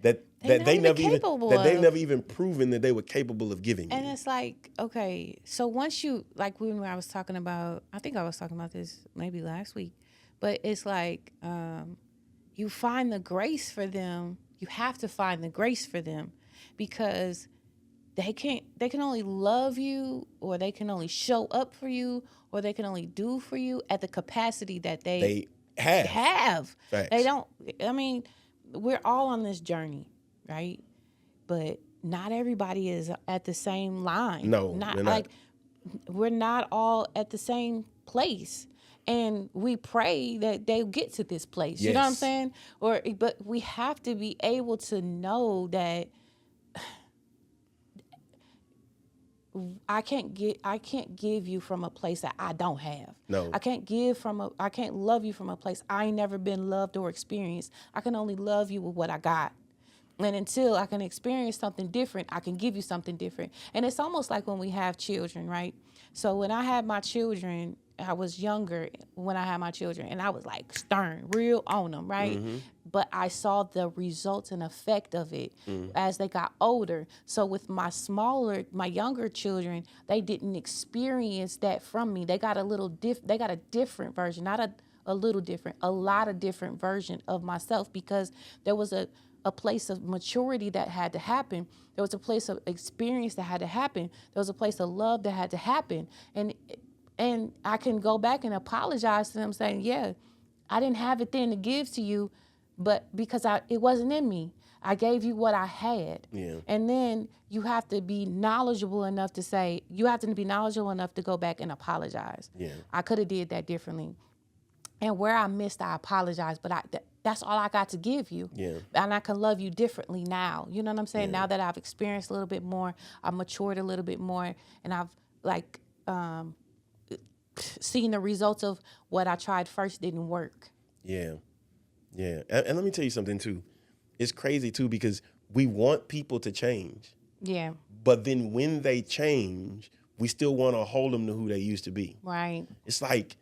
that they never even proven that they were capable of giving. And it's like, okay, so once you, like when I was talking about, I think I was talking about this maybe last week, but it's like you find the grace for them. You have to find the grace for them because they can only love you, or they can only show up for you, or they can only do for you at the capacity that they They have They facts. don't, I mean, we're all on this journey, right? But not everybody is at the same line. No, Not we're not. like we're not all at the same place. And we pray that they get to this place. You know what I'm Yes. saying? But we have to be able to know that I can't give you from a place that I don't have. No. I can't love you from a place I ain't never been loved or experienced. I can only love you with what I got. And until I can experience something different, I can give you something different. And it's almost like when we have children, right? So when I had my children, I was younger when I had my children, and I was like stern, real on them, right? But I saw the results and effect of it as they got older. So with my younger children, they didn't experience that from me. They got a different version, not a little different, a lot of different version of myself, because there was a place of maturity that had to happen. There was a place of experience that had to happen. There was a place of love that had to happen. And I can go back and apologize to them, saying, yeah, I didn't have it then to give to you, but because it wasn't in me. I gave you what I had. Yeah. And then you have to be knowledgeable enough to go back and apologize. Yeah. I could have did that differently. And where I missed, I apologize, but that's all I got to give you. Yeah. And I can love you differently now. You know what I'm saying? Yeah. Now that I've experienced a little bit more, I've matured a little bit more, and I've seen the results of what I tried first didn't work. Yeah. Yeah. And let me tell you something too. It's crazy too, because we want people to change. Yeah. But then when they change, we still want to hold them to who they used to be. Right. It's like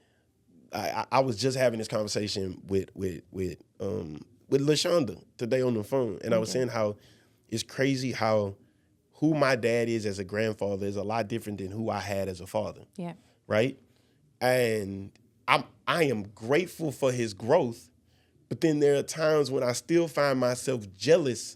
I was just having this conversation with LaShonda today on the phone, and I was saying how it's crazy how who my dad is as a grandfather is a lot different than who I had as a father. Yeah. Right? And I am grateful for his growth, but then there are times when I still find myself jealous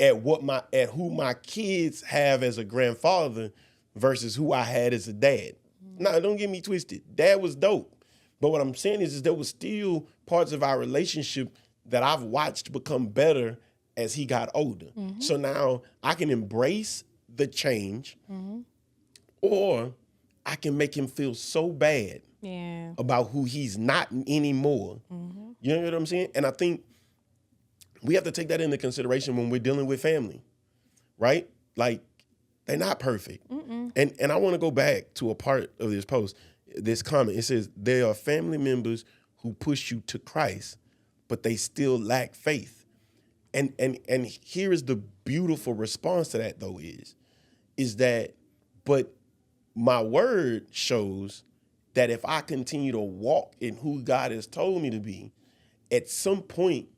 at who my kids have as a grandfather versus who I had as a dad. Now, don't get me twisted. Dad was dope. But what I'm saying is there was still parts of our relationship that I've watched become better as he got older. So now I can embrace the change, or I can make him feel so bad about who he's not anymore. You know what I'm saying? And I think we have to take that into consideration when we're dealing with family, right? Like, they're not perfect. And I want to go back to a part of this post, this comment. It says, there are family members who push you to Christ, but they still lack faith. And here is the beautiful response to that, though, is that, but my word shows that if I continue to walk in who God has told me to be, at some point,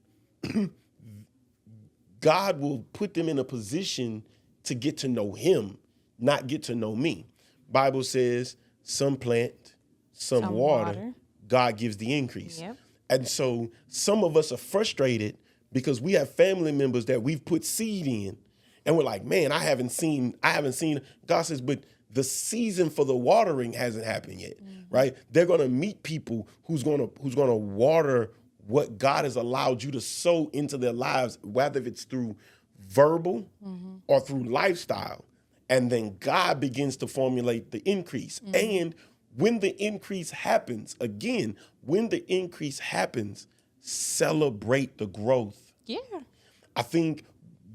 God will put them in a position to get to know him, not get to know me. Bible says some plant, some water, God gives the increase. Yep. And so some of us are frustrated because we have family members that we've put seed in, and we're like, man, I haven't seen. God says, but the season for the watering hasn't happened yet, right? They're gonna meet people who's gonna water what God has allowed you to sow into their lives, whether it's through verbal or through lifestyle. And then God begins to formulate the increase. And when the increase happens, celebrate the growth. Yeah. I think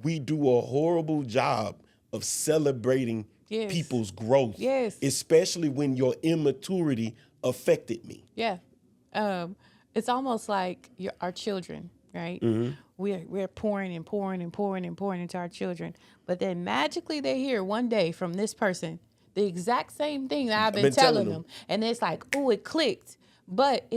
we do a horrible job of celebrating people's growth. Yes. Especially when your immaturity affected me. Yeah. It's almost like our children, right? We're pouring and pouring and pouring and pouring into our children, but then magically they hear one day from this person the exact same thing that I've been telling them, and it's like, oh, it clicked, but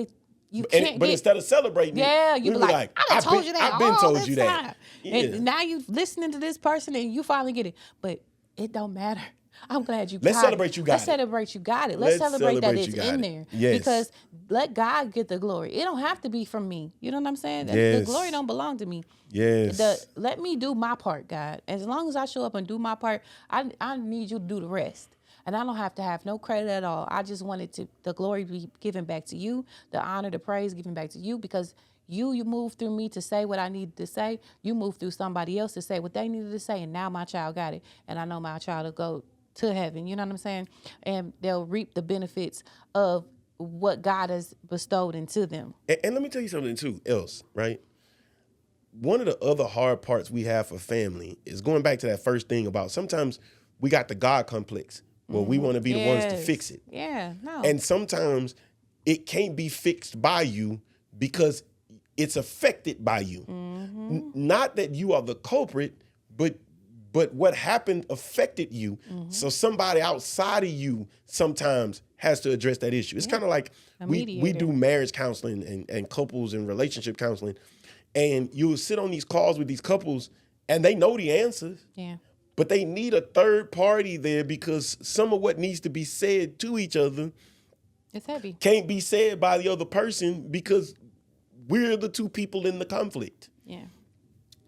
instead of celebrating, you be like, I told you that. I've been told you time. that. Yeah. And now you listening to this person and you finally get it, but it don't matter. I'm glad you Let's got celebrate it. you got Let's it. celebrate you got it. Let's Let's celebrate that celebrate it's you got in it. there. Yes. Because let God get the glory. It don't have to be from me. You know what I'm saying? The glory Yes. don't belong to me. Yes. Let me do my part, God. As long as I show up and do my part, I need you to do the rest. And I don't have to have no credit at all. I just wanted to the glory be given back to you, the honor, the praise given back to you, because you moved through me to say what I needed to say. You moved through somebody else to say what they needed to say, and now my child got it. And I know my child will go to heaven. You know what I'm saying? And they'll reap the benefits of what God has bestowed into them. And let me tell you something too, else, right? One of the other hard parts we have for family is going back to that first thing about sometimes we got the God complex where we want to be the ones to fix it. Yeah, no. And sometimes it can't be fixed by you because it's affected by you. Not that you are the culprit, but what happened affected you. So somebody outside of you sometimes has to address that issue. It's kind of like we do marriage counseling and couples and relationship counseling. And you'll sit on these calls with these couples and they know the answers. Yeah. But they need a third party there because some of what needs to be said to each other It's heavy. can't be said by the other person because we're the two people in the conflict. Yeah.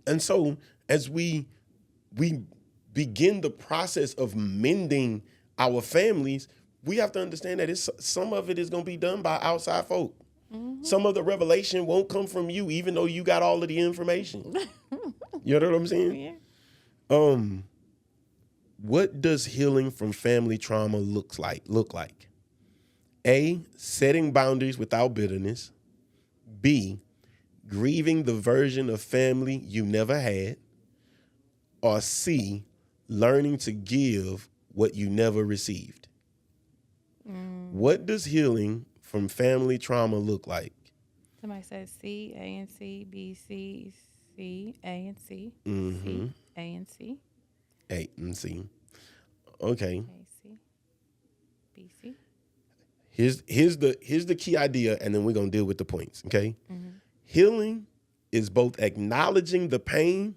And so as we begin the process of mending our families, we have to understand that some of it is going to be done by outside folk. Some of the revelation won't come from you, even though you got all of the information. You know what I'm saying? Yeah. What does healing from family trauma look like? A, setting boundaries without bitterness. B, grieving the version of family you never had. Or C, learning to give what you never received. What does healing from family trauma look like? Somebody said C, A, and C, B, C, C, A, and C. Mm-hmm. C, A, and C. A and C. Okay. A, C, B, C. Here's the key idea, and then we're gonna deal with the points. Okay. Healing is both acknowledging the pain,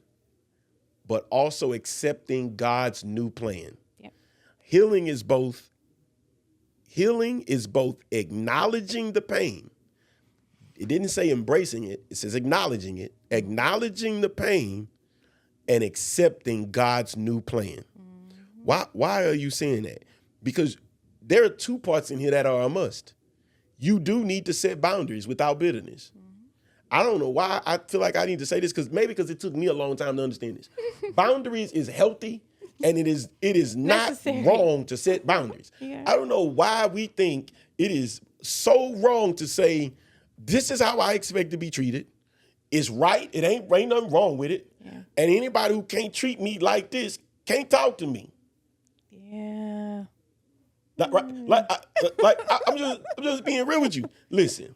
but also accepting God's new plan. Yep. Healing is both acknowledging the pain. It didn't say embracing it. It says acknowledging it, acknowledging the pain, and accepting God's new plan. Why are you saying that? Because there are two parts in here that are a must. You do need to set boundaries without bitterness. I don't know why I feel like I need to say this because it took me a long time to understand this. Boundaries is healthy, and it is not Necessary. wrong to set boundaries. Yeah. I don't know why we think it is so wrong to say, this is how I expect to be treated. It's right. It ain't nothing wrong with it. Yeah. And anybody who can't treat me like this can't talk to me. Yeah. I'm just being real with you. Listen,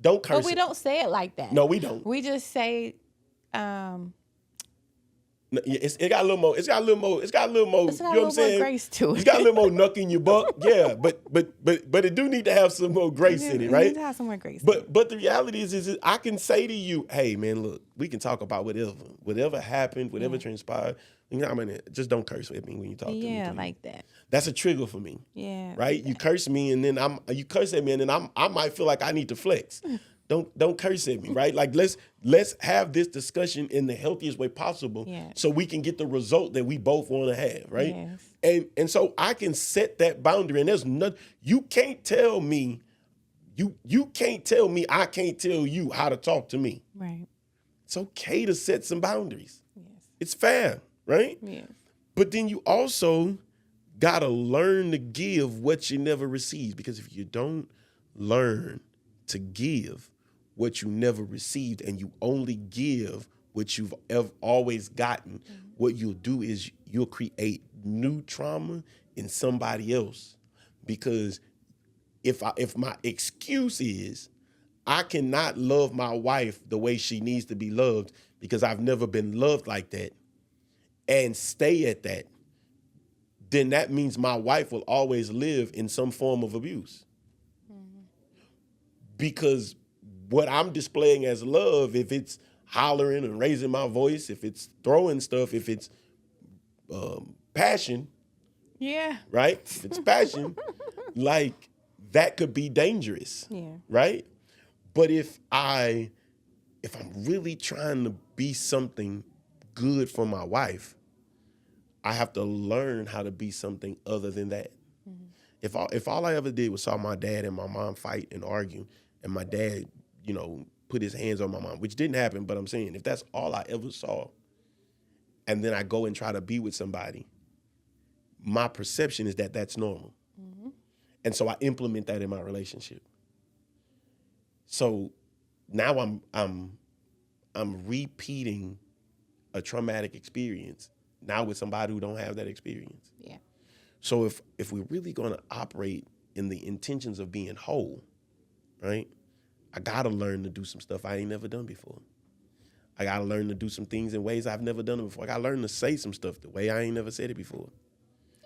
don't curse. But we don't say it like that. No, we don't. We just say, No, it got a little more. It's got a little more. You know what I'm saying? more grace to it. It's got a little more knuck in your buck. Yeah, but it do need to have some more grace in it, It right? needs to have some more grace. But the reality is I can say to you, hey man, look, we can talk about whatever happened, whatever transpired. You know, I mean, just don't curse with me when you talk to me. Yeah, please. like that. That's a trigger for me. Yeah. Right? You curse me and then you curse at me and then I might feel like I need to flex. Don't curse at me, right? Like let's have this discussion in the healthiest way possible, so we can get the result that we both want to have, right? Yes. And so I can set that boundary, and there's nothing you can't tell me. You can't tell me I can't tell you how to talk to me. Right. It's okay to set some boundaries. Yes. It's fair, right? Yes. But then you also gotta learn to give what you never received, because if you don't learn to give what you never received and you only give what you've always gotten, what you'll do is you'll create new trauma in somebody else. Because if my excuse is I cannot love my wife the way she needs to be loved because I've never been loved like that, and stay at that, then that means my wife will always live in some form of abuse. Because what I'm displaying as love, if it's hollering and raising my voice, if it's throwing stuff, if it's passion, Yeah. right? If it's passion, like that could be dangerous, Yeah. right? But if I'm really trying to be something good for my wife, I have to learn how to be something other than that. If all I ever did was saw my dad and my mom fight and argue, and my dad, put his hands on my mom, which didn't happen, but I'm saying if that's all I ever saw, and then I go and try to be with somebody, my perception is that that's normal. And so I implement that in my relationship. So now I'm repeating a traumatic experience now with somebody who don't have that experience. Yeah. So if we're really going to operate in the intentions of being whole, right? I got to learn to do some stuff I ain't never done before. I got to learn to do some things in ways I've never done it before. I got to learn to say some stuff the way I ain't never said it before.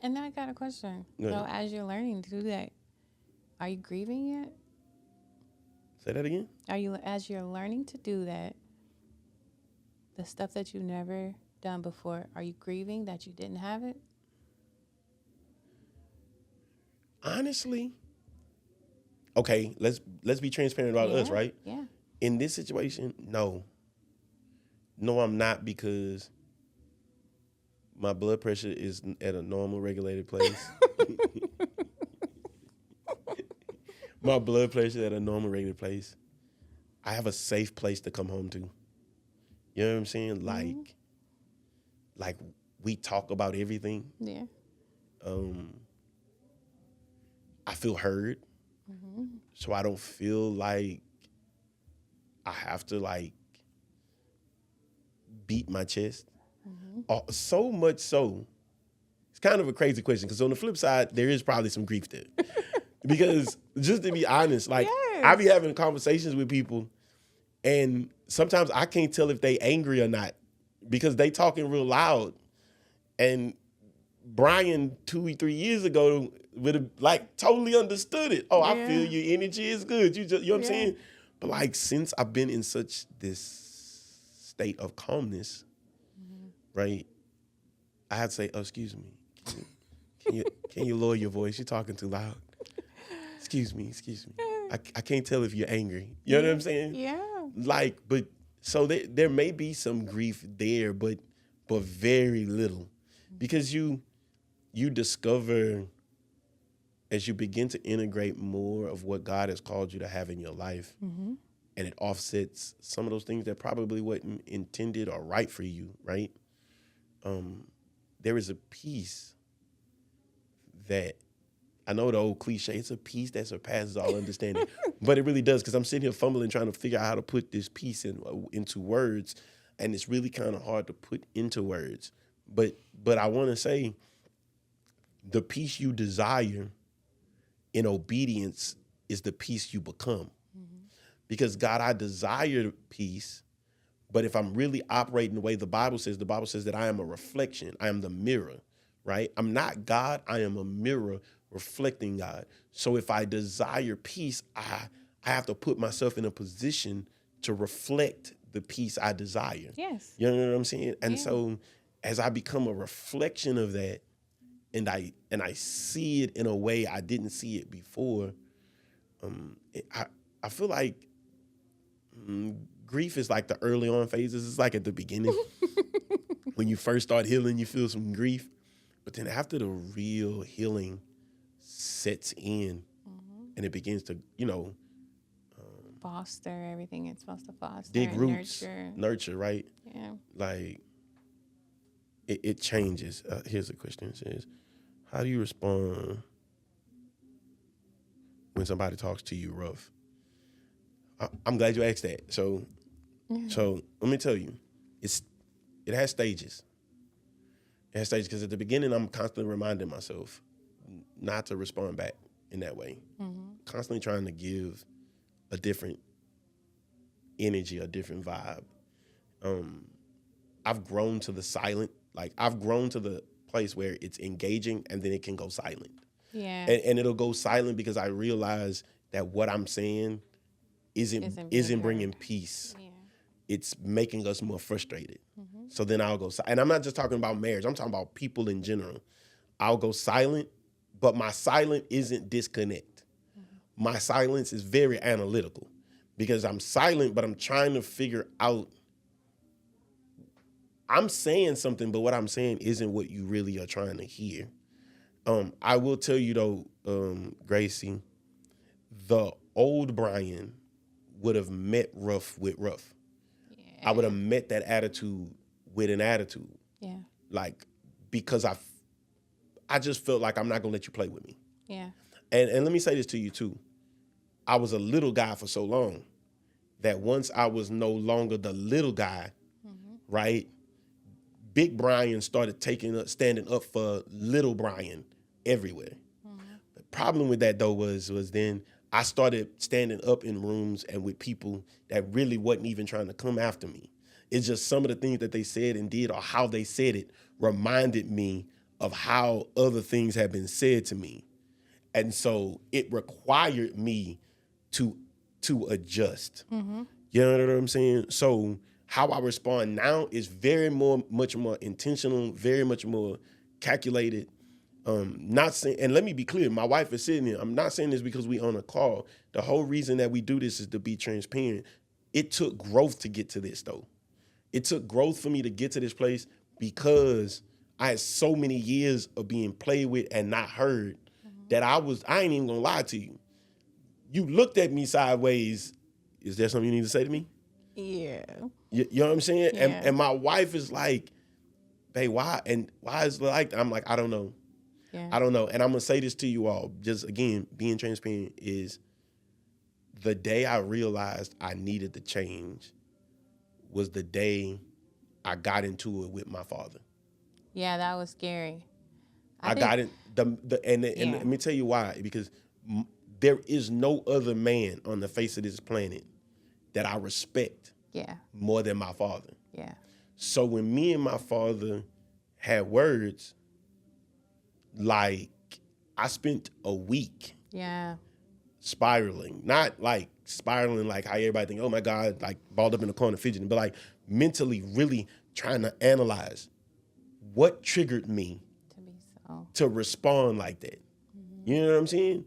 And now I got a question. Go So ahead. as you're learning to do that, are you grieving yet? Say that again? As you're learning to do that, the stuff that you've never done before, are you grieving that you didn't have it? Honestly, okay, let's be transparent about us, right? Yeah. In this situation, no. No, I'm not, because my blood pressure is at a normal regulated place. My blood pressure at a normal regulated place. I have a safe place to come home to. You know what I'm saying? Like we talk about everything. Yeah. I feel heard. So I don't feel like I have to beat my chest. So much so, it's kind of a crazy question, because on the flip side, there is probably some grief there. Because just to be honest, I be having conversations with people, and sometimes I can't tell if they angry or not, because they talking real loud. And Brian 2 or 3 years ago would have totally understood it. Oh, I feel your energy is good. You know what I'm saying? But since I've been in such this state of calmness, right? I had to say, "Oh, excuse me. Can you lower your voice? You're talking too loud. Excuse me. I can't tell if you're angry." You know what I'm saying? Yeah. But so there may be some grief there, but very little, because you discover, as you begin to integrate more of what God has called you to have in your life, and it offsets some of those things that probably wasn't intended or right for you, right? There is a peace that, I know the old cliche, it's a peace that surpasses all understanding, but it really does, because I'm sitting here fumbling trying to figure out how to put this peace into words, and it's really kind of hard to put into words. But I want to say, the peace you desire in obedience is the peace you become. Because God, I desire peace, but if I'm really operating the way the Bible says that I am a reflection, I am the mirror, right? I'm not God, I am a mirror reflecting God. So if I desire peace, I have to put myself in a position to reflect the peace I desire. Yes. You know what I'm saying? And so as I become a reflection of that, and I see it in a way I didn't see it before, I feel like grief is like the early on phases. It's like at the beginning. When you first start healing, you feel some grief. But then after the real healing sets in, and it begins to, Foster everything it's supposed to foster. dig and roots, Nurture. nurture, right? Yeah. It changes. Here's a question. It says, how do you respond when somebody talks to you rough? I'm glad you asked that. So let me tell you, it has stages. It has stages, because at the beginning, I'm constantly reminding myself not to respond back in that way. Constantly trying to give a different energy, a different vibe. I've grown to the silent. I've grown to the place where it's engaging and then it can go silent. Yeah. And it'll go silent because I realize that what I'm saying isn't bringing peace. Yeah. It's making us more frustrated. So then I'll go silent. And I'm not just talking about marriage. I'm talking about people in general. I'll go silent, but my silent isn't disconnect. My silence is very analytical because I'm silent, but I'm trying to figure out. I'm saying something, but what I'm saying isn't what you really are trying to hear. I will tell you though, Gracie, the old Brian would have met rough with rough. I would have met that attitude with an attitude. Yeah. Like, because I just felt like I'm not gonna let you play with me. Yeah. And let me say this to you too. I was a little guy for so long that once I was no longer the little guy, right? Big Brian started standing up for little Brian everywhere. The problem with that though was then I started standing up in rooms and with people that really wasn't even trying to come after me. It's just some of the things that they said and did or how they said it reminded me of how other things had been said to me. And so it required me to adjust. You know what I'm saying? So how I respond now is much more intentional, very much more calculated. Not saying, and let me be clear, my wife is sitting here. I'm not saying this because we on a call. The whole reason that we do this is to be transparent. It took growth to get to this though. It took growth for me to get to this place because I had so many years of being played with and not heard that I ain't even gonna lie to you. You looked at me sideways. Is there something you need to say to me? Yeah. You know what I'm saying? Yeah. And my wife is like, "Babe, why? And why is it like that?" I'm like, I don't know. Yeah. I don't know. And I'm going to say this to you all, just again, being transparent, is the day I realized I needed to change was the day I got into it with my father. Yeah, that was scary. I got it. And let me tell you why. Because there is no other man on the face of this planet that I respect more than my father. Yeah. So when me and my father had words, like I spent a week spiraling, not like spiraling like how everybody think, oh my God, like balled up in the corner fidgeting, but like mentally really trying to analyze what triggered me to respond like that. You know what I'm saying?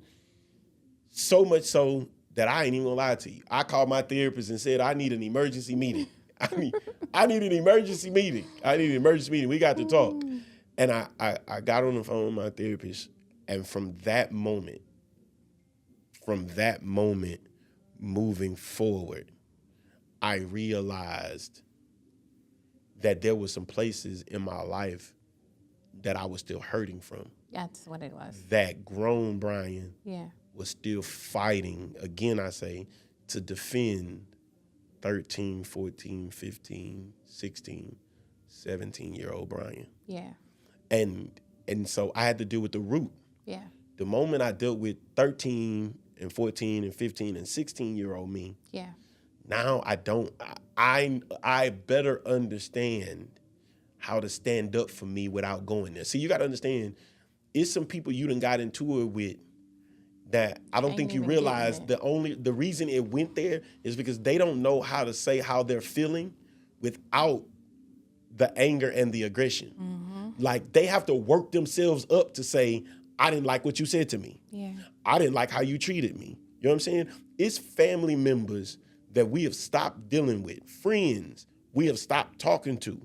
So much so that I ain't even gonna lie to you. I called my therapist and said, I need an emergency meeting. I need an emergency meeting. We got to talk. And I got on the phone with my therapist. And from that moment, moving forward, I realized that there were some places in my life that I was still hurting from. That's what it was. That grown Brian Yeah. was still fighting, again I say, to defend 13, 14, 15, 16, 17-year-old Brian. Yeah. And so I had to deal with the root. Yeah. The moment I dealt with 13 and 14 and 15 and 16-year-old me, now I better understand how to stand up for me without going there. See, you got to understand, it's some people you done got into it with that I don't think you realize the reason it went there is because they don't know how to say how they're feeling without the anger and the aggression. Like they have to work themselves up to say, I didn't like what you said to me. Yeah. I didn't like how you treated me. You know what I'm saying? It's family members that we have stopped dealing with, friends we have stopped talking to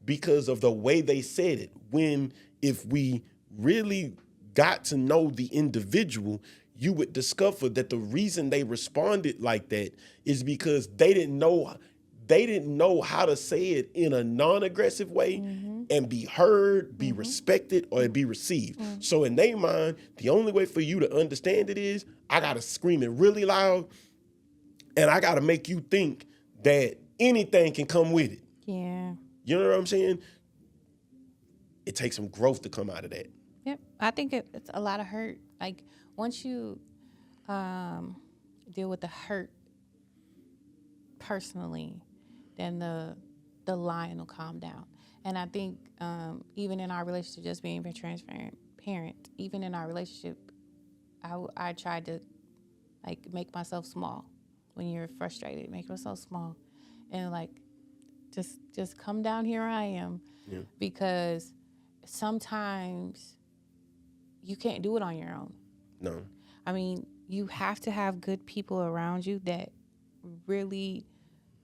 because of the way they said it. When if we really got to know the individual, you would discover that the reason they responded like that is because they didn't know how to say it in a non-aggressive way and be heard, be respected, or be received. So in their mind, the only way for you to understand it is I gotta scream it really loud and I gotta make you think that anything can come with it. Yeah. You know what I'm saying? It takes some growth to come out of that. Yep. I think it's a lot of hurt. Like once you deal with the hurt personally, then the line will calm down. And I think even in our relationship, just being very transparent, even in our relationship, I tried to like make myself small. When you're frustrated, make yourself small, and like just come down here. I am, because sometimes you can't do it on your own. No. I mean, you have to have good people around you that really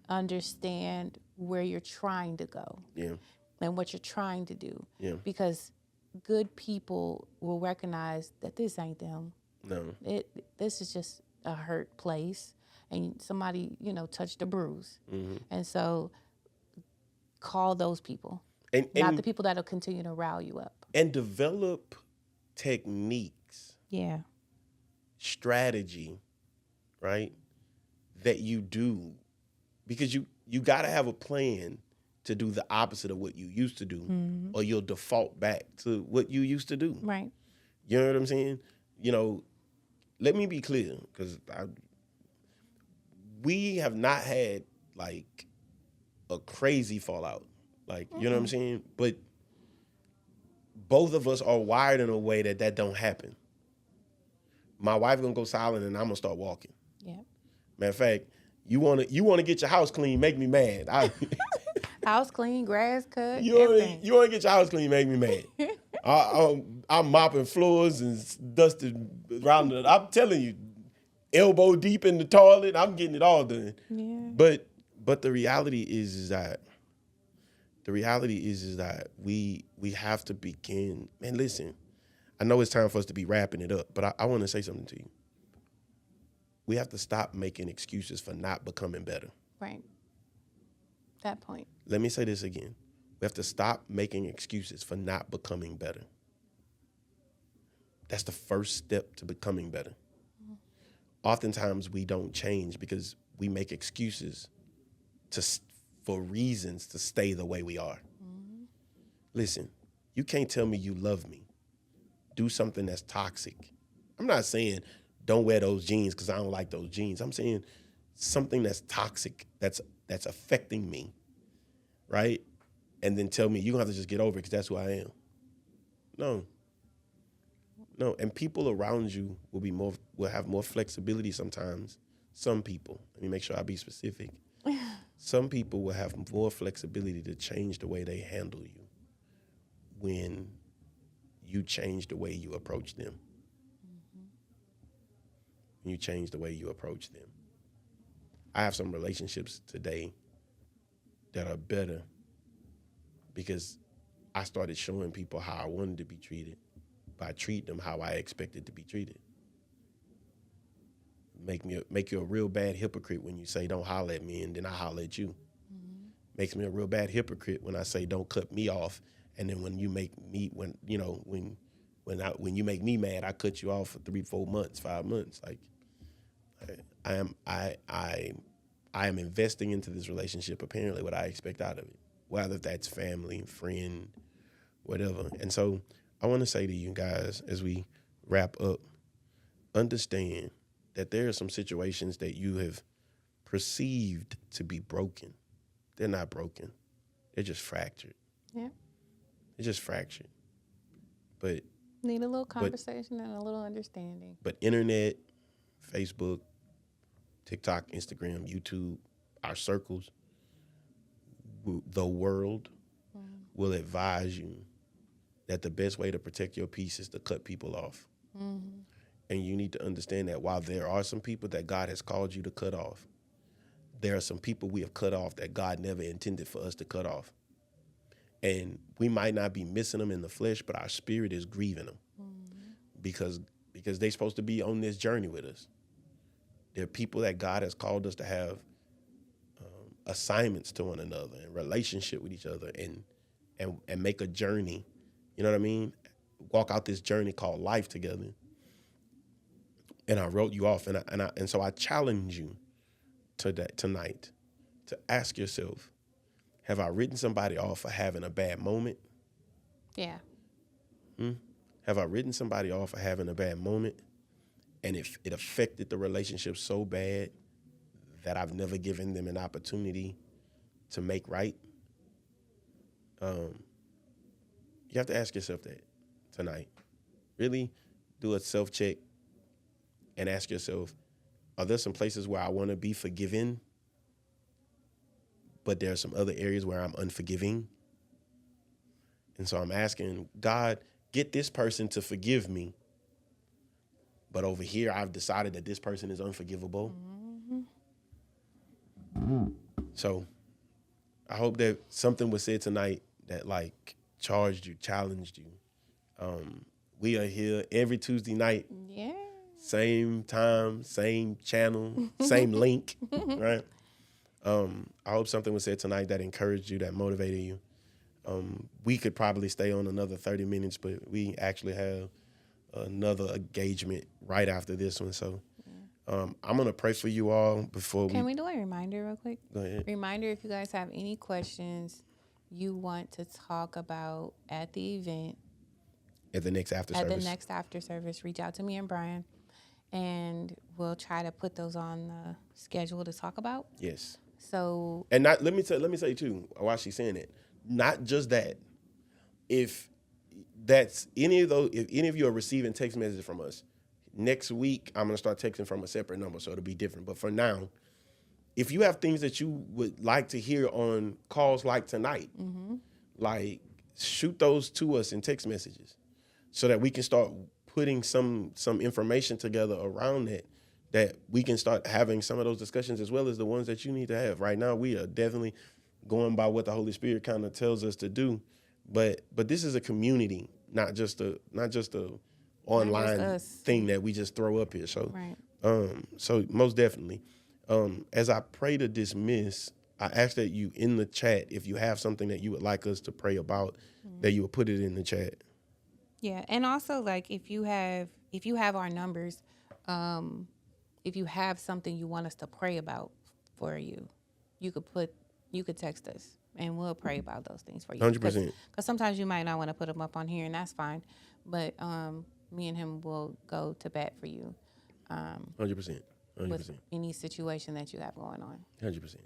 understand where you're trying to go Yeah. and what you're trying to do. Yeah. Because good people will recognize that this ain't them. No. This is just a hurt place, and somebody, touched a bruise. Mm-hmm. And so call those people, And not the people that'll continue to rile you up. and develop techniques, Yeah. strategy, right? That you do, because you got to have a plan to do the opposite of what you used to do, or you'll default back to what you used to do. Right. You know what I'm saying? Let me be clear, because we have not had like a crazy fallout. Like, you know what I'm saying? But both of us are wired in a way that don't happen. My wife gonna go silent and I'm gonna start walking. Yeah. Matter of fact, you wanna get your house clean, make me mad. House clean, grass cut, You wanna get your house clean, make me mad. I'm mopping floors and dusting around it. I'm telling you, elbow deep in the toilet. I'm getting it all done. Yeah. But the reality is that we have to begin. Man, listen, I know it's time for us to be wrapping it up, but I want to say something to you. We have to stop making excuses for not becoming better. Right. That point. Let me say this again. We have to stop making excuses for not becoming better. That's the first step to becoming better. Oftentimes we don't change because we make excuses for reasons to stay the way we are. Listen, you can't tell me you love me. Do something that's toxic. I'm not saying don't wear those jeans because I don't like those jeans. I'm saying something that's toxic, that's affecting me, right? And then tell me you're going to have to just get over it because that's who I am. No, and people around you will have more flexibility sometimes. Some people, let me make sure I be specific. Some people will have more flexibility to change the way they handle you when you change the way you approach them. When you change the way you approach them. I have some relationships today that are better because I started showing people how I wanted to be treated by treating them how I expected to be treated. Make you a real bad hypocrite when you say don't holler at me and then I holler at you. Makes me a real bad hypocrite when I say don't cut me off and then when you make me when you make me mad I cut you off for 3, 4 months, 5 months. Like I am investing into this relationship apparently what I expect out of it, whether that's family, friend, whatever. And so I want to say to you guys as we wrap up, understand that there are some situations that you have perceived to be broken. They're not broken. They're just fractured. Yeah. They're just fractured. But need a little conversation and a little understanding. But internet, Facebook, TikTok, Instagram, YouTube, our circles, the world will advise you that the best way to protect your peace is to cut people off. Mm-hmm. And you need to understand that while there are some people that God has called you to cut off, there are some people we have cut off that God never intended for us to cut off. And we might not be missing them in the flesh, but our spirit is grieving them because they're supposed to be on this journey with us. They're people that God has called us to have assignments to one another and relationship with each other and make a journey. You know what I mean? Walk out this journey called life together. And I wrote you off, and so I challenge you tonight to ask yourself, have I written somebody off for having a bad moment? Yeah. Have I written somebody off for having a bad moment? And if it affected the relationship so bad that I've never given them an opportunity to make right? You have to ask yourself that tonight. Really do a self-check and ask yourself, are there some places where I want to be forgiven, but there are some other areas where I'm unforgiving? And so I'm asking, God, get this person to forgive me, but over here I've decided that this person is unforgivable. So I hope that something was said tonight that like charged you, challenged you. We are here every Tuesday night, Yeah. same time, same channel, same link, right? I hope something was said tonight that encouraged you, that motivated you. We could probably stay on another 30 minutes, but we actually have another engagement right after this one. So I'm going to pray for you all before Can we do a reminder real quick? Go ahead. Reminder, if you guys have any questions you want to talk about at the event, At the next after at service. the next after service, reach out to me and Brian, and we'll try to put those on the schedule to talk about. Yes. So, And not let me say too, while she's saying it, not just that. If that's any of those, if any of you are receiving text messages from us, next week I'm gonna start texting from a separate number, so it'll be different. But for now, if you have things that you would like to hear on calls like tonight, like shoot those to us in text messages, so that we can start putting some information together around it, that we can start having some of those discussions as well as the ones that you need to have. Right now, we are definitely going by what the Holy Spirit kind of tells us to do, but this is a community, not just a online us. thing that we just throw up here. So, right. so most definitely, as I pray to dismiss, I ask that you in the chat, if you have something that you would like us to pray about, that you would put it in the chat. Yeah, and also like if you have our numbers, if you have something you want us to pray about for you, you could text us and we'll pray about those things for you. 100%. Because sometimes you might not want to put them up on here, and that's fine. But me and him will go to bat for you. 100%. 100%. With any situation that you have going on. 100%.